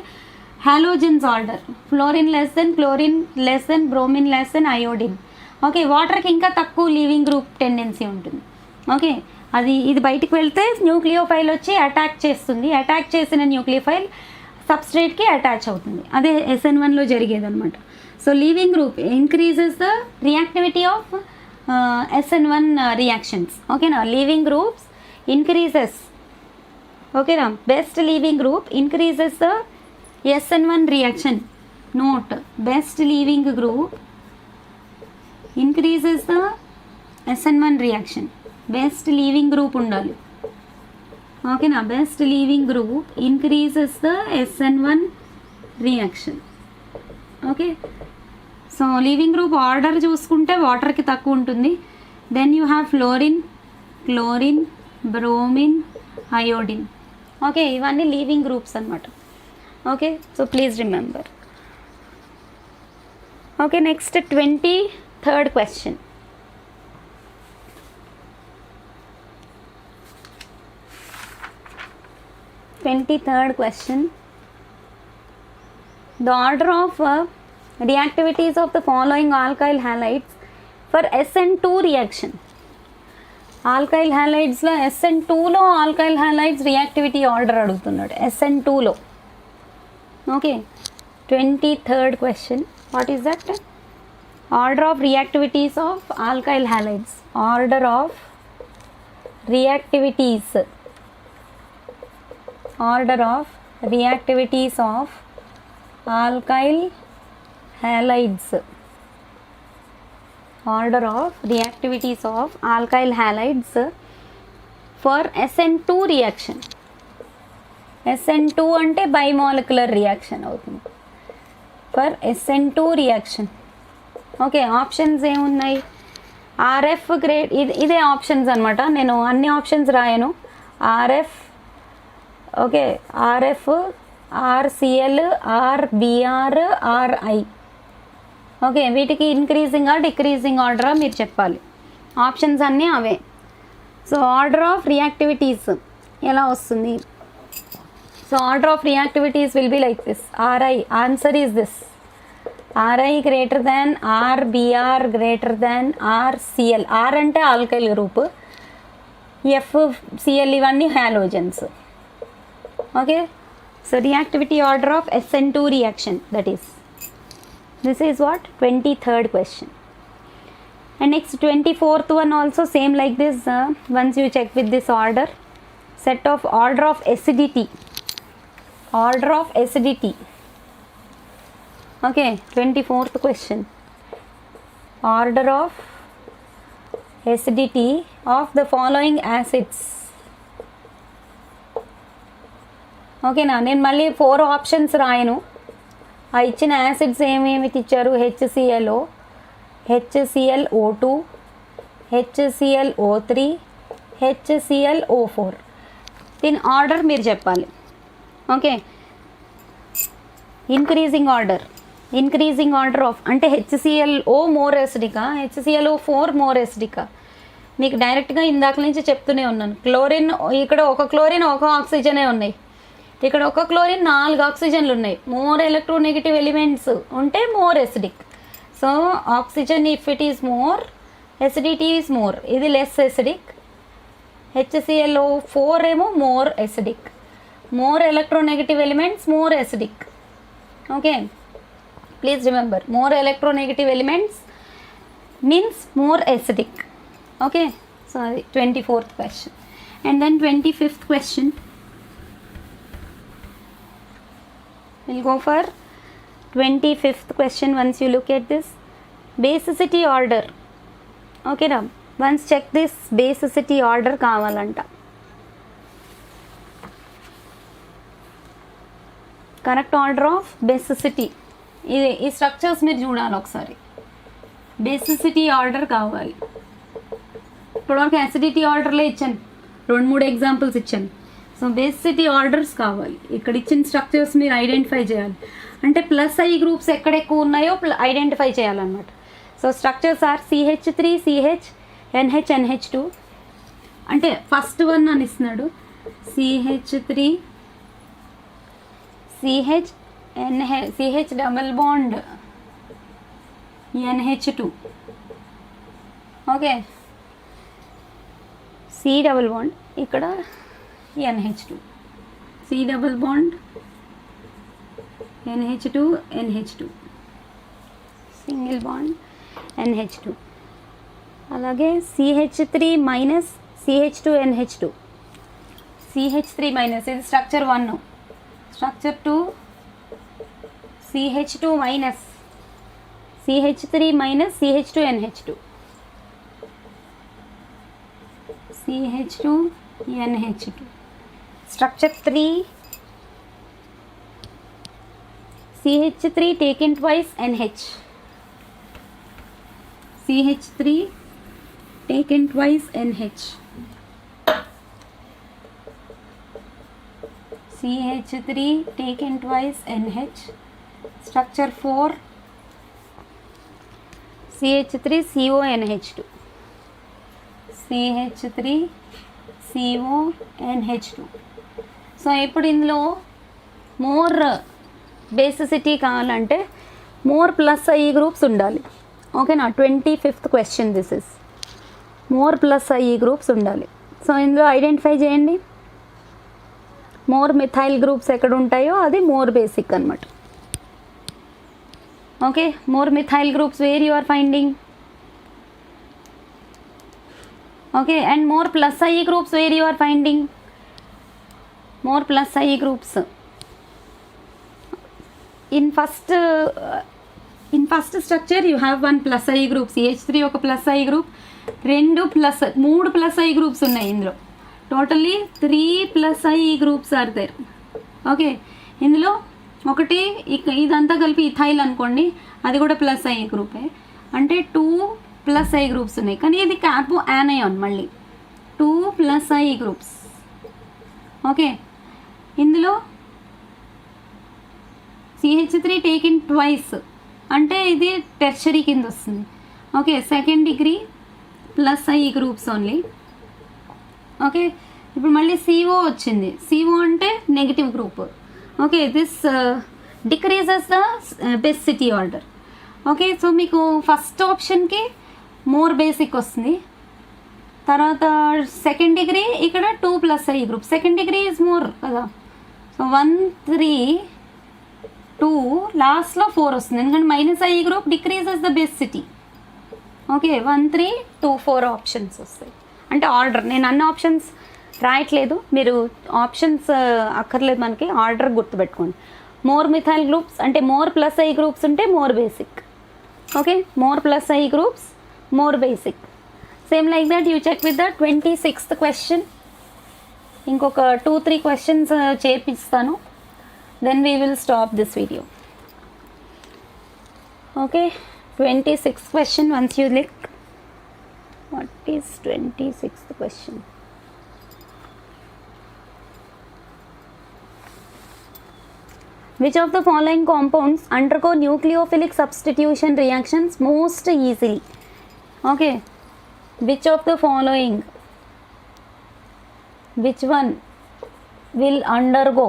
halogens order. Fluorine less than, chlorine less than, bromine less than, iodine. Okay, వాటర్కి ఇంకా తక్కువ leaving group tendency ఉంటుంది. Okay, ఇది బయటికి వెళ్తే న్యూక్లియోఫైల్ వచ్చి అటాక్ చేస్తుంది, అటాక్ చేసిన న్యూక్లియోఫైల్ సబ్స్ట్రేట్కి అటాచ్ అవుతుంది. అదే SN1లో జరిగేది అనమాట. So leaving group increases the reactivity of SN1 reactions. ఓకేనా, లీవింగ్ గ్రూప్స్ ఇంక్రీజెస్. ఓకేనా, best leaving group increases the SN1 reaction. Note, best leaving group increases the SN1 reaction. Best leaving group ఉండాలి. ఓకేనా, best leaving group increases the SN1 reaction. Okay, so leaving group order చూసుకుంటే వాటర్కి తక్కువ ఉంటుంది. Then you have fluorine, chlorine, bromine, iodine. Okay, ఇవన్నీ leaving groups అనమాట. Okay, so please remember. Okay, next 23rd question. 23rd question. The order of reactivities of the following alkyl halides for SN2 reaction. Alkyl హ్యాలైడ్స్లో SN2లో alkyl halides reactivity order అడుగుతున్నాడు SN2లో. Okay, 23rd question. What is that? Order of reactivities of alkyl halides. Order of reactivities of alkyl halides. Order of reactivities of alkyl halides for SN2 reaction. SN2 అంటే bimolecular reaction అవుతుంది. for SN2 reaction. Okay, options ఏమున్నాయి? RF grade, ఇదే options అనమాట. నేను అన్ని options రాయను. RF, okay, RF, RCl, RBr, RI. Okay, వీటికి increasing decreasing ఆర్డరా మీరు చెప్పాలి. ఆప్షన్స్ అన్నీ అవే. సో ఆర్డర్ ఆఫ్ రియాక్టివిటీస్ ఎలా వస్తుంది? So order of reactivities will be like this. RI, answer is this. RI greater than RBr greater than RCl. R అంటే alkyl group, FCl ఇవన్నీ halogens. Okay, so reactivity order of SN2 reaction, that is this is what 23rd question. And next 24th one also same like this. Once you check with this order, set of order of acidity. Okay, 24th question. Order of acidity of the following acids. Okay నా, నేను మళ్ళీ 4 options రాయను. ఆ ఇచ్చిన acids ఏమేమి ఇచ్చారు? HClO, HClO2, HClO3, HClO4. దీని order మీరు చెప్పాలి. ఓకే, ఇంక్రీజింగ్ ఆర్డర్ ఆఫ్ అంటే HClO మోర్ ఎసిడికా, HClO4 మోర్ ఎసిడికా? మీకు డైరెక్ట్గా ఇందాక నుంచి చెప్తూనే ఉన్నాను. క్లోరిన్, ఇక్కడ ఒక క్లోరిన్ ఒక ఆక్సిజనే ఉన్నాయి, ఇక్కడ ఒక క్లోరిన్ 4 ఆక్సిజన్లు ఉన్నాయి. మోర్ ఎలక్ట్రోనెగటివ్ ఎలిమెంట్స్ ఉంటే more acidic. So oxygen if it is more, acidity is more. ఇది లెస్ ఎసిడిక్. HClO4 ఏమో more acidic. More electronegative elements more acidic. Okay, please remember, more electronegative elements means more acidic. Okay, so అది 24th question. And then 25th question. We'll go for 25th question. Once you look at this basicity order, okay now, once check this basicity order కావాలంట. Correct order of basicity. ఈ structures మీరు చూడాలి ఒకసారి. Basicity order కావాలి. ఇప్పటివరకు acidity ఆర్డర్లే ఇచ్చాను, 2-3 examples ఇచ్చాను. So basicity orders కావాలి. ఇక్కడ ఇచ్చిన స్ట్రక్చర్స్ మీరు ఐడెంటిఫై చేయాలి. అంటే ప్లస్ ఐ గ్రూప్స్ ఎక్కడ ఎక్కువ ఉన్నాయో ఐడెంటిఫై చేయాలన్నమాట. So structures are CH3, CH, NH, NH2. అంటే ఫస్ట్ వన్ అని ఇస్తున్నాడు, CH3, CH, CH double bond NH2. Okay, C double bond ఇక్కడ NH2, C double bond NH2, NH2, single bond NH2. అలాగే CH3 minus CH2, NH2, CH3 minus, ఇది structure 1. Structure 2 CH2 minus CH3 minus CH2, NH2, CH2, NH2. Structure 3 CH3 taken twice NH, CH3 taken twice NH, CH3 taken twice NH. Structure 4 CH3 CO NH2, CH3 CO NH2. So ఇప్పుడు ఇందులో more basicity కావాలంటే more plus I groups ఉండాలి. ఓకేనా, 25th question this is. More plus IE groups ఉండాలి. So ఇందులో identify చేయండి. More methyl groups ఎక్కడ ఉంటాయో అది మోర్ బేసిక్ అనమాట. Okay, more methyl groups where you are finding. Okay, and more plus IE groups where you are finding. More plus IE groups in first structure you have one plus I group, CH3 ఒక plus I group, 2 plus 3 plus I groups ఉన్నాయి ఇందులో. Totally 3 plus I groups are there. Okay, ఇందులో ఒకటి ఇదంతా కలిపి ethyl అనుకోండి, అది కూడా ప్లస్ I గ్రూపే, అంటే 2 ప్లస్ I గ్రూప్స్ ఉన్నాయి. కానీ ఇది కార్బో యానయాన్, మళ్ళీ 2 ప్లస్ I గ్రూప్స్. ఓకే, ఇందులో CH3 టేకిన్ ట్వైస్ అంటే ఇది టెర్షరీ కింద వస్తుంది. Okay, second degree plus I groups only. Okay, ఇప్పుడు మళ్ళీ CO వచ్చింది. CO అంటే negative group. Okay, this decreases the basicity order. Okay, so మీకు ఫస్ట్ ఆప్షన్కి మోర్ బేసిక్ వస్తుంది. తర్వాత సెకండ్ డిగ్రీ ఇక్కడ 2 plus I group, second degree is more కదా. So 1 3 2 లాస్ట్లో 4 వస్తుంది, ఎందుకంటే minus I group decreases the basicity. Okay, 1 3 2 4 options వస్తాయి. అంటే ఆర్డర్, నేను అన్ని ఆప్షన్స్ రాయట్లేదు, మీరు ఆప్షన్స్ అక్కర్లేదు, మనకి ఆర్డర్ గుర్తుపెట్టుకోండి. మోర్ మిథైల్ గ్రూప్స్ అంటే మోర్ ప్లస్ I గ్రూప్స్ ఉంటే more basic. Okay, more plus I groups more basic. Same like that you check with the 26th question. ఇంకొక 2-3 క్వశ్చన్స్ చేర్పిస్తాను, then we will stop this video. Okay, 26th question. Once you click, what is 26th question? Which of the following compounds undergo nucleophilic substitution reactions most easily? Okay, which of the following, which one will undergo,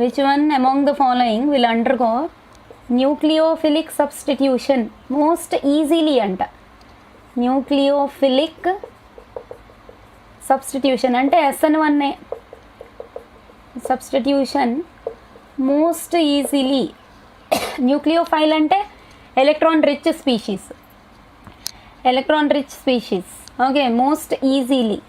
which one among the following will undergo nucleophilic substitution most easily anta. Nucleophilic substitution ante SN1 substitution most easily. Nucleophile ante electron rich species, electron rich species. Okay, most easily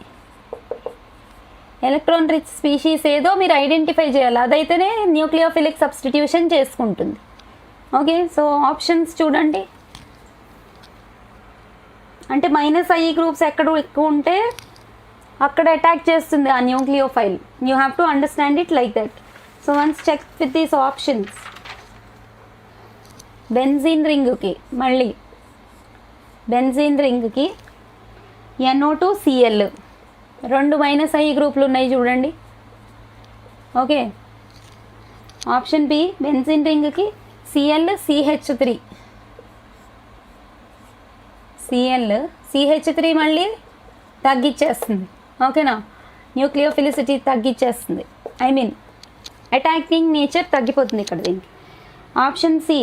electron rich species ఏదో మీరు identify చేయాలి, అదైతేనే nucleophilic substitution చేసుకుంటుంది. Okay, so options చూడండి. అంటే minus I groups ఎక్కడ ఎక్కువ ఉంటే అక్కడ అటాక్ చేస్తుంది ఆ nucleophile. You have to understand it like that. So once check with these options. Benzene రింగ్కి, మళ్ళీ బెంజీన్ రింగ్కి NO2Cl 2 మైనస్ I గ్రూపులు ఉన్నాయి చూడండి. ఓకే, ఆప్షన్ బి బెంజిన్ రింగ్కి Cl CH3, Cl CH3 మళ్ళీ తగ్గించేస్తుంది. ఓకేనా, న్యూక్లియోఫిలిసిటీ తగ్గించేస్తుంది, ఐ మీన్ అటాకింగ్ నేచర్ తగ్గిపోతుంది ఇక్కడ దీనికి. Option C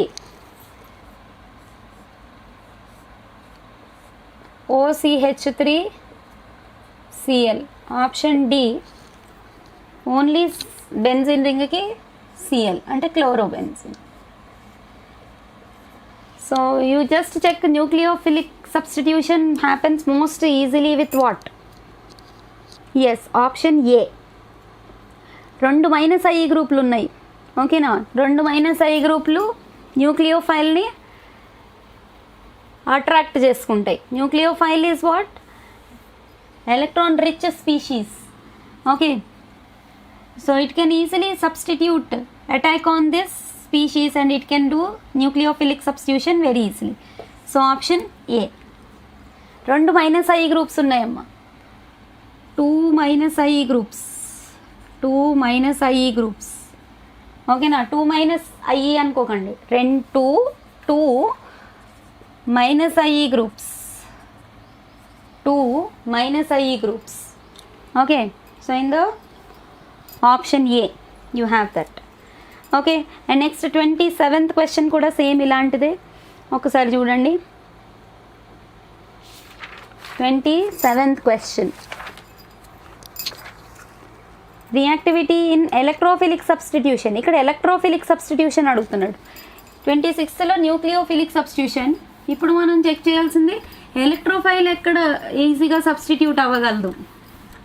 OCH3Cl. Option D only benzene రింగ్కి Cl అంటే chlorobenzene. So you just check nucleophilic substitution happens most easily with what? Yes, option A. 2 minus I గ్రూపులు ఉన్నాయి. ఓకేనా, 2 మైనస్ I గ్రూపులు న్యూక్లియోఫైల్ని అట్రాక్ట్ చేసుకుంటాయి. Nucleophile is what? electron rich species. Okay, so it can easily substitute, attack on this species and it can do nucleophilic substitution very easily. So option A. 2 minus I groups ఉన్నాయమ్మా, 2 minus I groups, 2 minus I groups. ఓకేనా, 2 minus I అనుకోకండి, 2 minus I groups, 2 minus I groups. Okay, so in the option A you have that. Okay, and next 27th question కూడా same ఇలాంటిదే. ఒకసారి చూడండి. 27th question. Reactivity in electrophilic substitution. ఇక్కడ electrophilic substitution అడుగుతున్నాడు. 26లో nucleophilic substitution. ఇప్పుడు మనం check చేయాల్సింది ఎలక్ట్రోఫైల్ ఎక్కడ ఈజీగా సబ్స్టిట్యూట్ అవ్వగలదు,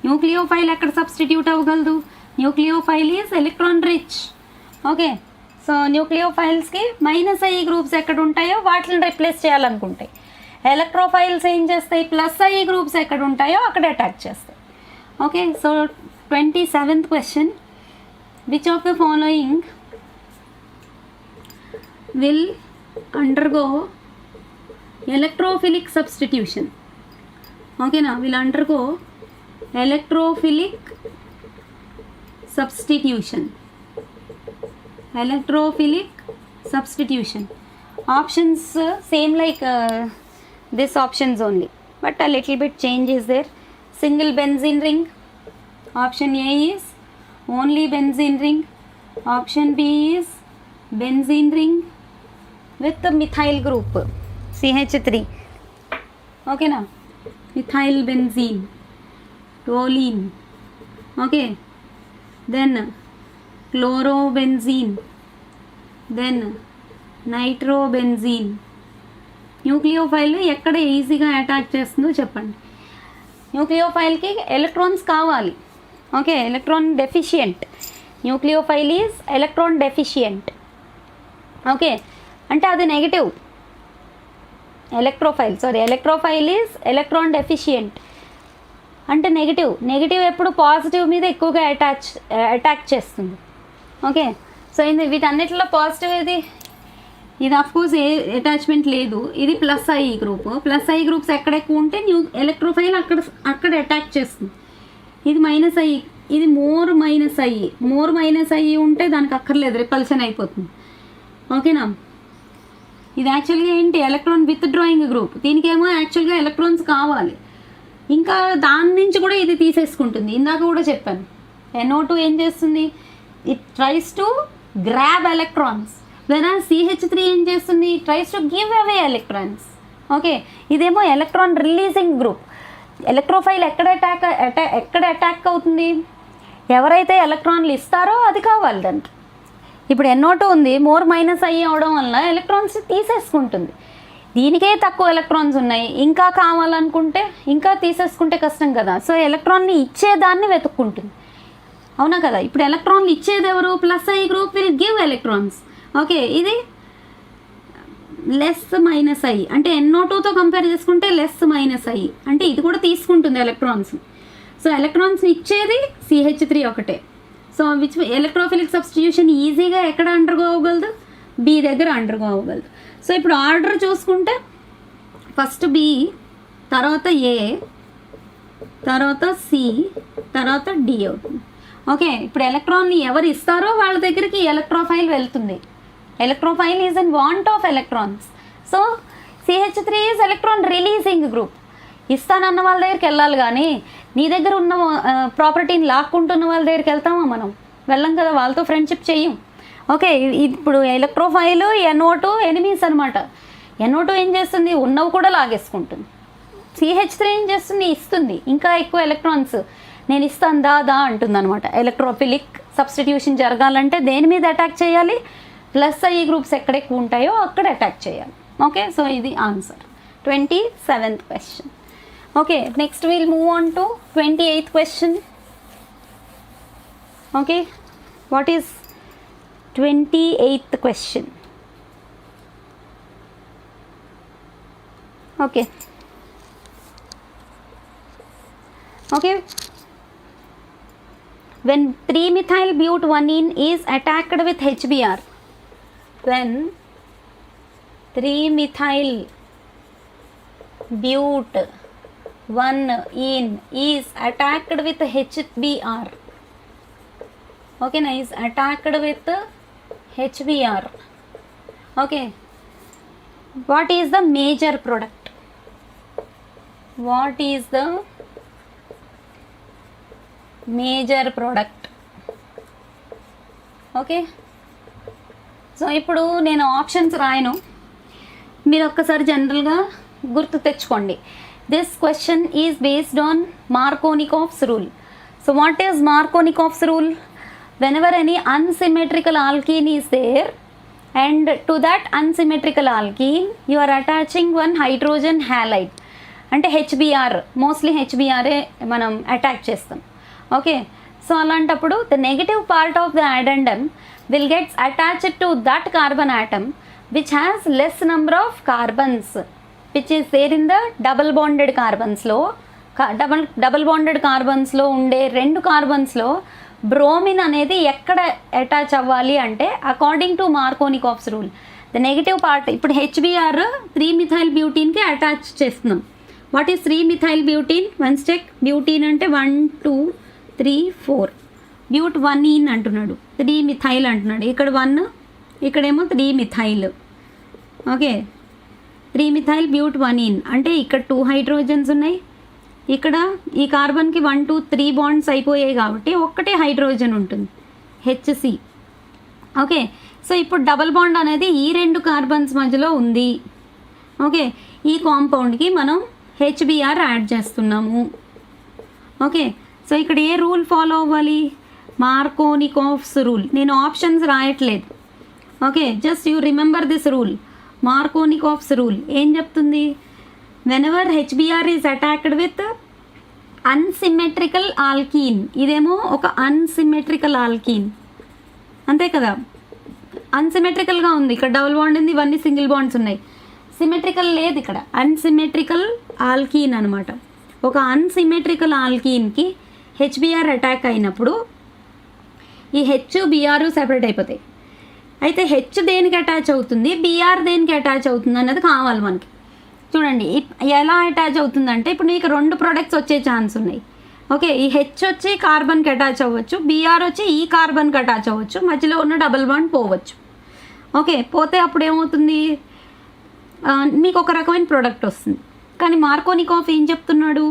న్యూక్లియోఫైల్ ఎక్కడ సబ్స్టిట్యూట్ అవ్వగలదు. Nucleophile is electron rich. Okay, so న్యూక్లియోఫైల్స్కి -I గ్రూప్స్ ఎక్కడ ఉంటాయో వాటిని రిప్లేస్ చేయాలనుకుంటాయి. ఎలక్ట్రోఫైల్స్ ఏం చేస్తాయి, +I గ్రూప్స్ ఎక్కడ ఉంటాయో అక్కడ అటాక్ చేస్తాయి. Okay, so 27th question. Which of the following will undergo electrophilic substitution? Okay na, will undergo electrophilic substitution. Electrophilic substitution. Options same like this options only, but a little bit change is there. Single benzene ring. Option A is only benzene ring. Option B is benzene ring with the methyl group CH3. Okay na, methyl benzene, toluene. Okay, then chlorobenzene, then nitrobenzene. Nucleophile ఎక్కడ ఈజీగా attack చేస్తుందో చెప్పండి. న్యూక్లియోఫైల్కి electrons కావాలి. Okay, electron deficient. Nucleophile is electron deficient. Okay, అంటే అది negative. Electrophile is electron deficient అంటే negative ఎప్పుడు positive మీద ఎక్కువగా అటాక్ చేస్తుంది. ఓకే, సో ఇది వీటన్నిటిలో పాజిటివ్ ఇది అఫ్కోర్స్ ఏ అటాచ్మెంట్ లేదు. ఇది +I గ్రూప్. +I గ్రూప్స్ ఎక్కడ ఎక్కువ ఉంటే ఎలక్ట్రోఫైల్ అక్కడ అటాక్ చేస్తుంది. ఇది -I, ఇది మోర్ -I ఉంటే దానికి అక్కర్లేదు, రిపల్షన్ అయిపోతుంది. ఓకేనా, ఇది యాక్చువల్గా ఏంటి, ఎలక్ట్రాన్ విత్ డ్రాయింగ్ గ్రూప్. దీనికేమో యాక్చువల్గా ఎలక్ట్రాన్స్ కావాలి, ఇంకా దాని నుంచి కూడా ఇది తీసేసుకుంటుంది. ఇందాక కూడా చెప్పాను, NO2 ఏం చేస్తుంది, it tries to grab electrons. Whereas CH3 ఏం చేస్తుంది, tries to give away electrons. Okay, ఇదేమో ఎలక్ట్రాన్ రిలీజింగ్ గ్రూప్. ఎలక్ట్రోఫైల్ ఎక్కడ అటాక్ అవుతుంది, ఎవరైతే ఎలక్ట్రాన్లు ఇస్తారో అది కావాలి దానికి. ఇప్పుడు NO2 ఉంది, మోర్ -I అవడం వల్ల ఎలక్ట్రాన్స్ తీసేసుకుంటుంది. దీనికే తక్కువ ఎలక్ట్రాన్స్ ఉన్నాయి, ఇంకా కావాలనుకుంటే ఇంకా తీసేసుకుంటే కష్టం కదా. సో ఎలక్ట్రాన్ని ఇచ్చేదాన్ని వెతుక్కుంటుంది, అవునా కదా. ఇప్పుడు ఎలక్ట్రాన్లు ఇచ్చేది ఎవరు, +I group will give electrons. Okay, ఇది -I అంటే NO2తో కంపేర్ చేసుకుంటే -I అంటే ఇది కూడా తీసుకుంటుంది ఎలక్ట్రాన్స్. సో ఎలక్ట్రాన్స్ ఇచ్చేది CH3 ఒకటే. సో విచ్ ఎలక్ట్రోఫిలిక్ సబ్స్టిట్యూషన్ ఈజీగా ఎక్కడ అండర్గో అవ్వగలదు, B దగ్గర అండర్గో అవ్వగలదు. సో ఇప్పుడు ఆర్డర్ చూసుకుంటే ఫస్ట్ B, తర్వాత A, తర్వాత C, తర్వాత D అవుతుంది. ఓకే, ఇప్పుడు ఎలక్ట్రాన్ని ఎవరు ఇస్తారో వాళ్ళ దగ్గరికి ఎలక్ట్రోఫైల్ వెళ్తుంది. Electrophile is in want of electrons. So CH3 is electron releasing group. ఇస్తానన్న వాళ్ళ దగ్గరికి వెళ్ళాలి, కానీ నీ దగ్గర ఉన్న ప్రాపర్టీని లాక్కుంటున్న వాళ్ళ దగ్గరికి వెళ్తామా మనం, వెళ్ళం కదా, వాళ్ళతో ఫ్రెండ్షిప్ చెయ్యం. ఓకే, ఇప్పుడు ఎలక్ట్రోఫైల్ NO2 ఎనిమీస్ అనమాట. NO2 ఏం చేస్తుంది, ఉన్నవి కూడా లాగేసుకుంటుంది. CH3 ఏం చేస్తుంది, ఇస్తుంది ఇంకా ఎక్కువ ఎలక్ట్రాన్స్. నేను ఇస్తాను దా అంటుంది అనమాట. ఎలక్ట్రోఫిలిక్ సబ్స్టిట్యూషన్ జరగాలంటే దేని మీద అటాక్ చేయాలి, +I గ్రూప్స్ ఎక్కడ ఎక్కువ ఉంటాయో అక్కడ అటాక్ చేయాలి. ఓకే, సో ఇది answer 27th question. Okay, next will move on to 28th question. Okay, what is 28th question? Okay, when 3-methyl-but-1-ene is attacked with HBr, when 3-methyl-but-1-ene is attacked with HBr, okay, na, is attacked with HBr. Okay, what is the major product? What is the major product? Okay, so ఇప్పుడు నేను options రాయను, మీరు ఒక్కసారి జనరల్గా గుర్తు తెచ్చుకోండి. This question is based on Markovnikov's rule. So what is Markovnikov's rule? Whenever any unsymmetrical alkene is there, and to that unsymmetrical alkene you are attaching one hydrogen halide, అంటే HBr, mostly హెచ్బిఆరే మనం attach చేస్తాం. Okay, so అలాంటప్పుడు the negative part of the addendum will gets attached to that carbon atom which has less number of carbons which is there in the double bonded కార్బన్స్లో. Double bonded కార్బన్స్లో ఉండే 2 కార్బన్స్లో bromine అనేది ఎక్కడ attach అవ్వాలి అంటే according to Markovnikov's rule the negative part. ఇప్పుడు HBr 3-మిథైల్ బ్యూటీన్కి అటాచ్ చేస్తున్నాం. వాట్ ఈస్ 3-మిథైల్ బ్యూటీన్? Once check. బ్యూటీన్ అంటే 1 2 3 4, బ్యూట్ 1 అంటున్నాడు, 3-మిథైల్ అంటున్నాడు. ఇక్కడ 1, ఇక్కడేమో 3-మిథైల్. ఓకే, 3-మిథైల్ బ్యూట్ 1 అంటే ఇక్కడ 2 హైడ్రోజన్స్ ఉన్నాయి. ఇక్కడ ఈ కార్బన్కి 1 2 3 బాండ్స్ అయిపోయాయి కాబట్టి ఒక్కటే హైడ్రోజన్ ఉంటుంది, హెచ్సి. ఓకే, సో ఇప్పుడు డబల్ బాండ్ అనేది ఈ 2 కార్బన్స్ మధ్యలో ఉంది. ఓకే, ఈ కాంపౌండ్కి మనం హెచ్బిఆర్ యాడ్ చేస్తున్నాము. ఓకే, సో ఇక్కడ ఏ రూల్ ఫాలో అవ్వాలి? Markovnikov's rule. నేను ఆప్షన్స్ రాయట్లేదు. Okay, just you remember this rule. Markovnikov's rule ఏం చెప్తుంది? Whenever HBr is attacked with unsymmetrical alkene, ఇదేమో ఒక అన్సిమెట్రికల్ ఆల్కీన్, అంతే కదా, అన్సిమెట్రికల్గా ఉంది. ఇక్కడ డబుల్ బాండ్ ఉంది, ఇవన్నీ సింగిల్ బాండ్స్ ఉన్నాయి. సిమెట్రికల్ లేదు ఇక్కడ, అన్సిమెట్రికల్ ఆల్కీన్ అనమాట. ఒక అన్సిమెట్రికల్ ఆల్కీన్కి హెచ్బిఆర్ అటాక్ అయినప్పుడు ఈ హెచ్ బిఆర్ సెపరేట్ అయిపోతాయి. అయితే హెచ్ దేనికి అటాచ్ అవుతుంది, బిఆర్ దేనికి అటాచ్ అవుతుంది అన్నది కావాలి మనకి. చూడండి ఎలా అటాచ్ అవుతుందంటే ఇప్పుడు మీకు 2 ప్రొడక్ట్స్ వచ్చే ఛాన్స్ ఉన్నాయి. ఓకే, ఈ హెచ్ వచ్చి కార్బన్కి అటాచ్ అవ్వచ్చు, బిఆర్ వచ్చి ఈ కార్బన్కి అటాచ్ అవ్వచ్చు, మధ్యలో ఉన్న డబుల్ బాండ్ పోవచ్చు. ఓకే, పోతే అప్పుడు ఏమవుతుంది, మీకు ఒక రకమైన ప్రోడక్ట్ వస్తుంది. కానీ మార్కోనికోవ్ ఏం చెప్తున్నాడు?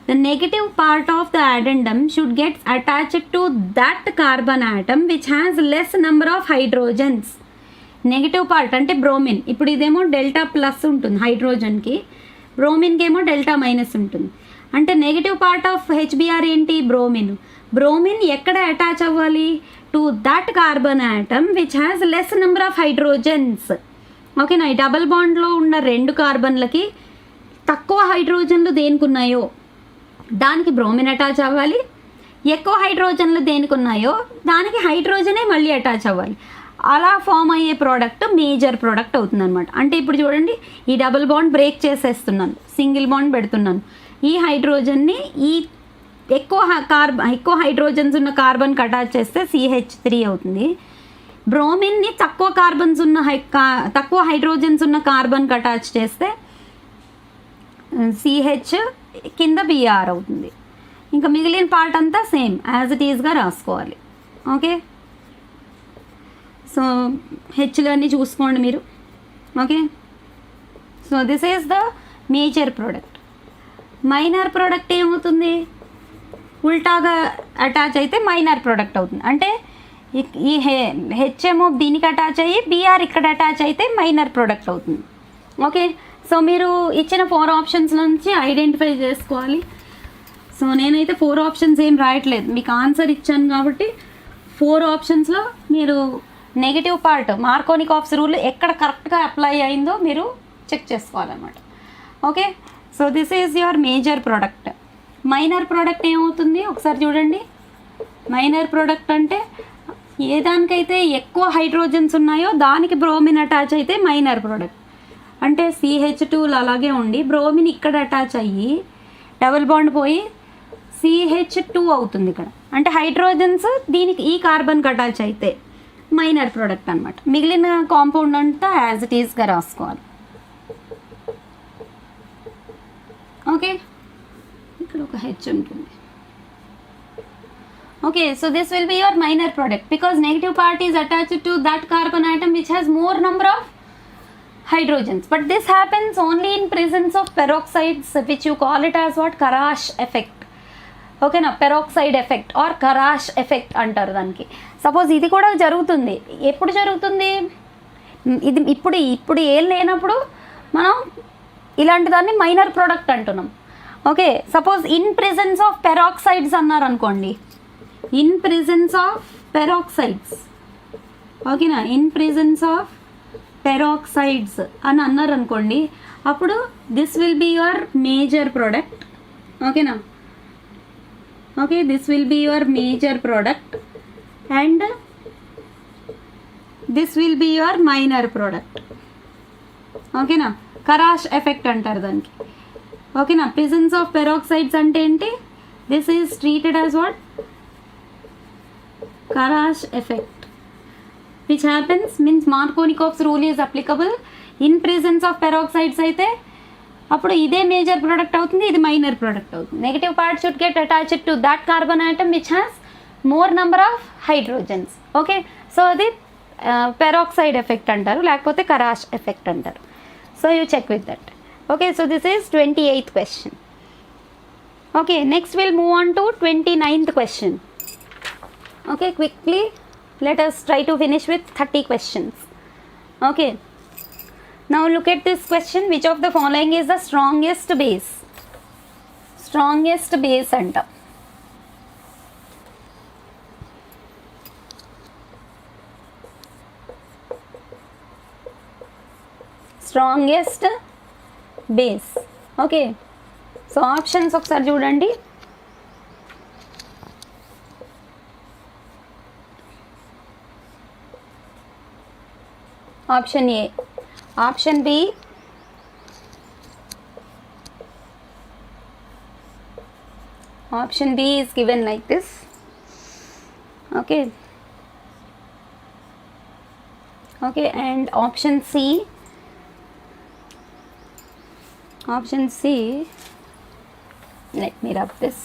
The negative part of the addendum should gets attached to that carbon atom which has less number of hydrogens. Negative part అంటే బ్రోమిన్. ఇప్పుడు ఇదేమో డెల్టా ప్లస్ ఉంటుంది హైడ్రోజన్కి, బ్రోమిన్కి ఏమో డెల్టా మైనస్ ఉంటుంది. అంటే నెగటివ్ పార్ట్ ఆఫ్ హెచ్బిఆర్ ఏంటి? బ్రోమిన్. బ్రోమిన్ ఎక్కడ attach అవ్వాలి? To that carbon atom which has less number of hydrogens. ఓకేనా, ఈ డబల్ బాండ్లో ఉన్న 2 కార్బన్లకి తక్కువ హైడ్రోజన్లు దేనికి ఉన్నాయో దానికి బ్రోమిన్ అటాచ్ అవ్వాలి, ఎక్కువ హైడ్రోజన్లు దేనికి ఉన్నాయో దానికి హైడ్రోజనే మళ్ళీ అటాచ్ అవ్వాలి. అలా ఫామ్ అయ్యే ప్రోడక్ట్ మేజర్ ప్రోడక్ట్ అవుతుంది అనమాట. అంటే ఇప్పుడు చూడండి, ఈ డబుల్ బాండ్ బ్రేక్ చేసేస్తున్నాను, సింగిల్ బాండ్ పెడుతున్నాను. ఈ హైడ్రోజన్ని ఈ ఎక్కువ హైడ్రోజన్స్ ఉన్న కార్బన్కి అటాచ్ చేస్తే CH3 అవుతుంది. బ్రోమిన్ని తక్కువ కార్బన్స్ ఉన్న తక్కువ హైడ్రోజన్స్ ఉన్న కార్బన్కి అటాచ్ చేస్తే CH కింద బిఆర్ అవుతుంది. ఇంకా మిగిలిన పార్ట్ అంతా సేమ్ యాజ్ ఇట్ ఈస్గా రాసుకోవాలి. ఓకే, సో హెచ్లన్నీ చూసుకోండి మీరు. Okay, so this is the major product. Minor product ఏమవుతుంది? ఉల్టాగా అటాచ్ అయితే మైనర్ ప్రోడక్ట్ అవుతుంది. అంటే ఈ హెచ్ ఏమో దీనికి అటాచ్ అయ్యి బిఆర్ ఇక్కడ అటాచ్ అయితే మైనర్ ప్రోడక్ట్ అవుతుంది. ఓకే, సో మీరు ఇచ్చిన 4 ఆప్షన్స్ నుంచి ఐడెంటిఫై చేసుకోవాలి. సో నేనైతే 4 ఆప్షన్స్ ఏం రాయట్లేదు, మీకు ఆన్సర్ ఇచ్చాను కాబట్టి 4 ఆప్షన్స్లో మీరు నెగిటివ్ పార్ట్ మార్కోనికోవ్స్ రూల్ ఎక్కడ కరెక్ట్గా అప్లై అయిందో మీరు చెక్ చేసుకోవాలన్నమాట. Okay, so this is your major product. Minor product ఏమవుతుంది ఒకసారి చూడండి. మైనర్ ప్రోడక్ట్ అంటే ఏ దానికైతే ఎక్కువ హైడ్రోజన్స్ ఉన్నాయో దానికి బ్రోమిన్ అటాచ్ అయితే మైనర్ ప్రోడక్ట్. అంటే CH2 అలాగే ఉండి బ్రోమిన్ ఇక్కడ అటాచ్ అయ్యి డబుల్ బాండ్ పోయి CH2 అవుతుంది ఇక్కడ. అంటే హైడ్రోజన్స్ దీనికి ఈ కార్బన్కి అటాచ్ అయితే మైనర్ ప్రోడక్ట్ అనమాట. మిగిలిన కాంపౌండ్ అంతా యాజ్ ఇట్ ఈస్గా రాసుకోవాలి. ఓకే, ఇక్కడ ఒక హెచ్ ఉంటుంది. Okay, so this will be your minor product because negative part is attached to that carbon atom which has more number of hydrogens. But this happens only in presence of peroxides, which you call it as what? Karash effect. Okay na, peroxide effect or Karash effect అంటారు దానికి. Suppose ఇది కూడా జరుగుతుంది. ఎప్పుడు జరుగుతుంది? ఇది ఇప్పుడు ఏం లేనప్పుడు మనం ఇలాంటి దాన్ని మైనర్ ప్రోడక్ట్ అంటున్నాం. Okay, suppose in presence of peroxides అన్నారు అనుకోండి, ఇన్ ప్రెజెన్స్ ఆఫ్ పెరాక్సైడ్స్, ఓకేనా, ఇన్ ప్రెజెన్స్ ఆఫ్ పెరాక్సైడ్స్ అని అన్నారు అనుకోండి, అప్పుడు this will be your major product, ఓకేనా. Okay, this will be your major product and this will be your minor product, ఓకేనా. Kharasch effect అంటారు దానికి, ఓకేనా. ప్రెజెన్స్ ఆఫ్ పెరాక్సైడ్స్ అంటే ఏంటి, this is treated as what, Kharasch effect, which happens means Markovnikov's rule is applicable in presence of peroxides అయితే అప్పుడు ఇదే major product అవుతుంది, ఇది మైనర్ ప్రోడక్ట్ అవుతుంది. Negative part should get attached to that carbon atom which has more number of hydrogens. Okay, so అది peroxide effect అంటారు, లేకపోతే Kharasch effect అంటారు. So you check with that. Okay, so this is 28th question. Okay, next will move on to 29th question. Okay, quickly let us try to finish with 30 questions. Okay, now look at this question, which of the following is the strongest base? Strongest base anta, strongest base. Okay, so options ఒకసారి చూడండి. Option A, option B, option B is given like this. Okay, okay, and option C, option C, let me rub this.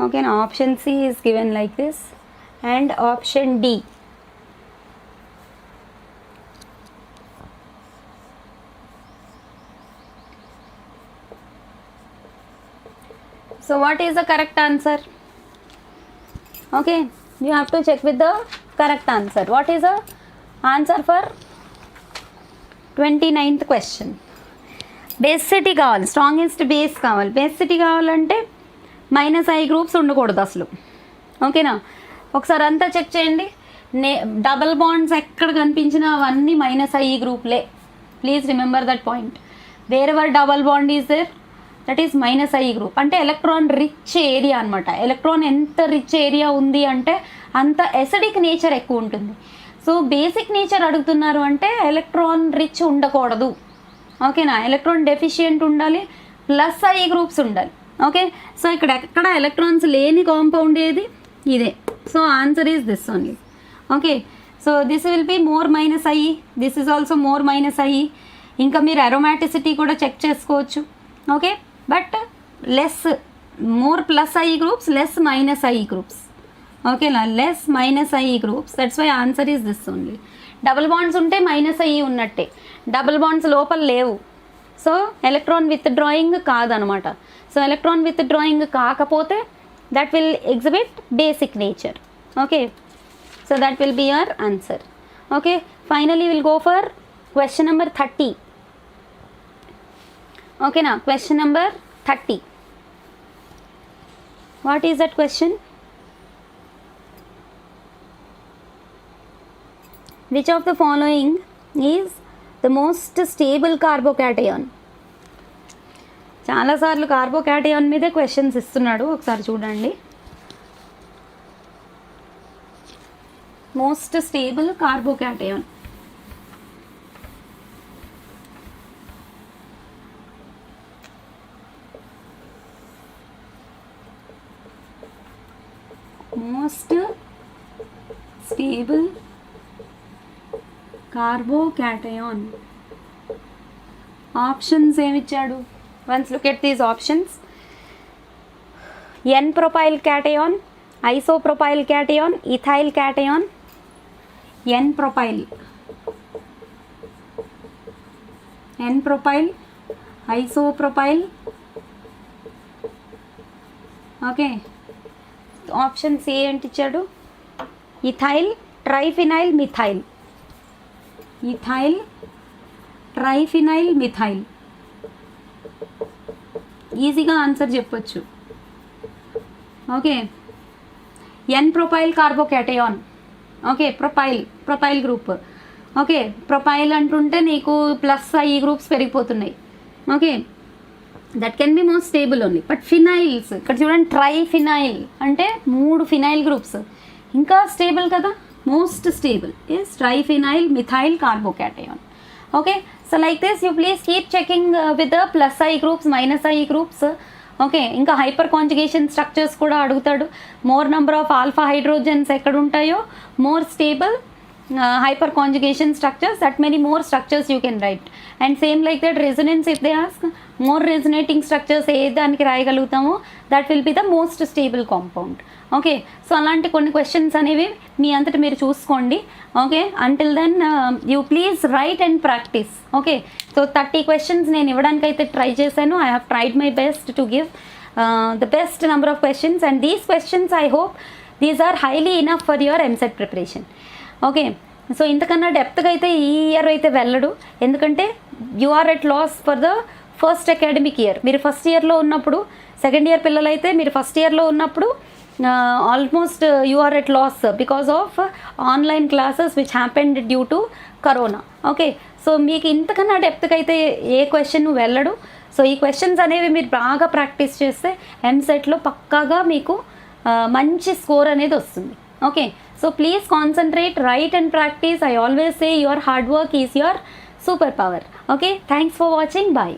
Okay, now option C is given like this and option D. So what is the correct answer? Okay, you have to check with the correct answer. What is the answer for 29th question? Basicity కావాలి, strongest base కావాలి. Basicity కావాలంటే -I groups ఉండకూడదు అసలు, ఓకేనా. ఒకసారి అంతా check చేయండి, double bonds ఎక్కడ కనిపించినా అవన్నీ -I గ్రూప్లే. Please remember that point. Wherever double bond is there, that is -I group. అంటే ఎలక్ట్రాన్ రిచ్ ఏరియా అనమాట. ఎలక్ట్రాన్ ఎంత రిచ్ ఏరియా ఉంది అంటే అంత ఎసిడిక్ నేచర్ ఎక్కువ ఉంటుంది. సో బేసిక్ నేచర్ అడుగుతున్నారు అంటే ఎలక్ట్రాన్ రిచ్ ఉండకూడదు, ఓకేనా. ఎలక్ట్రాన్ డెఫిషియెంట్ ఉండాలి, +I గ్రూప్స్ ఉండాలి. ఓకే, సో ఇక్కడ ఎక్కడ ఎలక్ట్రాన్స్ లేని కాంపౌండ్ ఏది, ఇదే. So answer is this only. Okay, so this will be more -I, this is also more -I. ఇంకా మీరు అరోమాటిసిటీ కూడా చెక్ చేసుకోవచ్చు, okay. But less, more +I groups, less -I groups, ఓకేనా, less -I groups. That's why answer is this only. Double bonds ఉంటే -I ఉన్నట్టే, double bonds లోపల లేవు. So electron withdrawing కాదనమాట. సో ఎలక్ట్రాన్ విత్ డ్రాయింగ్ కాకపోతే that will exhibit basic nature. Okay, so that will be your answer. Okay, finally will go for question number 30. ఓకేనా, question number 30. What is that question? Which of the following is the most stable carbocation? చాలాసార్లు carbocation మీదే questions ఇస్తున్నాడు, ఒకసారి చూడండి. Most stable carbocation, most stable carbocation. Options ఏమిచ్చాడు? Once look at these options. N-propyl cation, isopropyl cation, ethyl cation. N-propyl, N-propyl, isopropyl. Okay, option C ఏంటి ఇచ్చాడు? ethyl triphenyl methyl, ethyl triphenyl methyl. ఈజీగా answer చెప్పొచ్చు. Okay, n propyl carbocation. Okay, propyl group. Okay, propyl అంటుంటే నీకు plus ఈ groups పెరిగిపోతున్నాయి. Okay, that can be most stable only. But phenyls ఇక్కడ చూడండి, ట్రైఫినైల్ అంటే 3 ఫినైల్ గ్రూప్స్, ఇంకా స్టేబుల్ కదా. Most stable is triphenyl methyl carbocation. Okay, so like this you please keep checking with the plus I groups, minus I groups. Okay, ఇంకా hyper conjugation structures కూడా అడుగుతాడు. More number of alpha hydrogens ఎక్కడ ఉంటాయో more stable hyper conjugation structures, that many more structures you can write. And same like that resonance, if they ask more resonating structures ఏ దానికి రాయగలుగుతామో that will be the most stable compound. Okay, so అలాంటి కొన్ని questions అనేవి మీ అంతటి మీరు చూసుకోండి. Okay, until then you please write and practice. Okay, so 30 questions నేను ఇవ్వడానికి అయితే ట్రై చేశాను. I have tried my best to give the best number of questions, and these questions I hope these are highly enough for your MSET preparation. Okay, so ఇంతకన్నా డెప్త్గా అయితే ఈ year అయితే వెళ్ళడు, ఎందుకంటే you are at loss for the first academic year. మీరు first ఇయర్లో ఉన్నప్పుడు, సెకండ్ ఇయర్ పిల్లలైతే మీరు ఫస్ట్ ఇయర్లో ఉన్నప్పుడు almost you are at loss because of online classes which happened due to corona. Okay, so మీకు ఇంతకన్నా డెప్త్గా అయితే ఏ క్వశ్చన్ వెళ్ళడు. సో ఈ క్వశ్చన్స్ అనేవి మీరు బాగా ప్రాక్టీస్ చేస్తే ఎంసెట్లో పక్కాగా మీకు మంచి స్కోర్ అనేది వస్తుంది. Okay, so please concentrate, write and practice. I always say your hard work is your superpower. Okay, thanks for watching. Bye.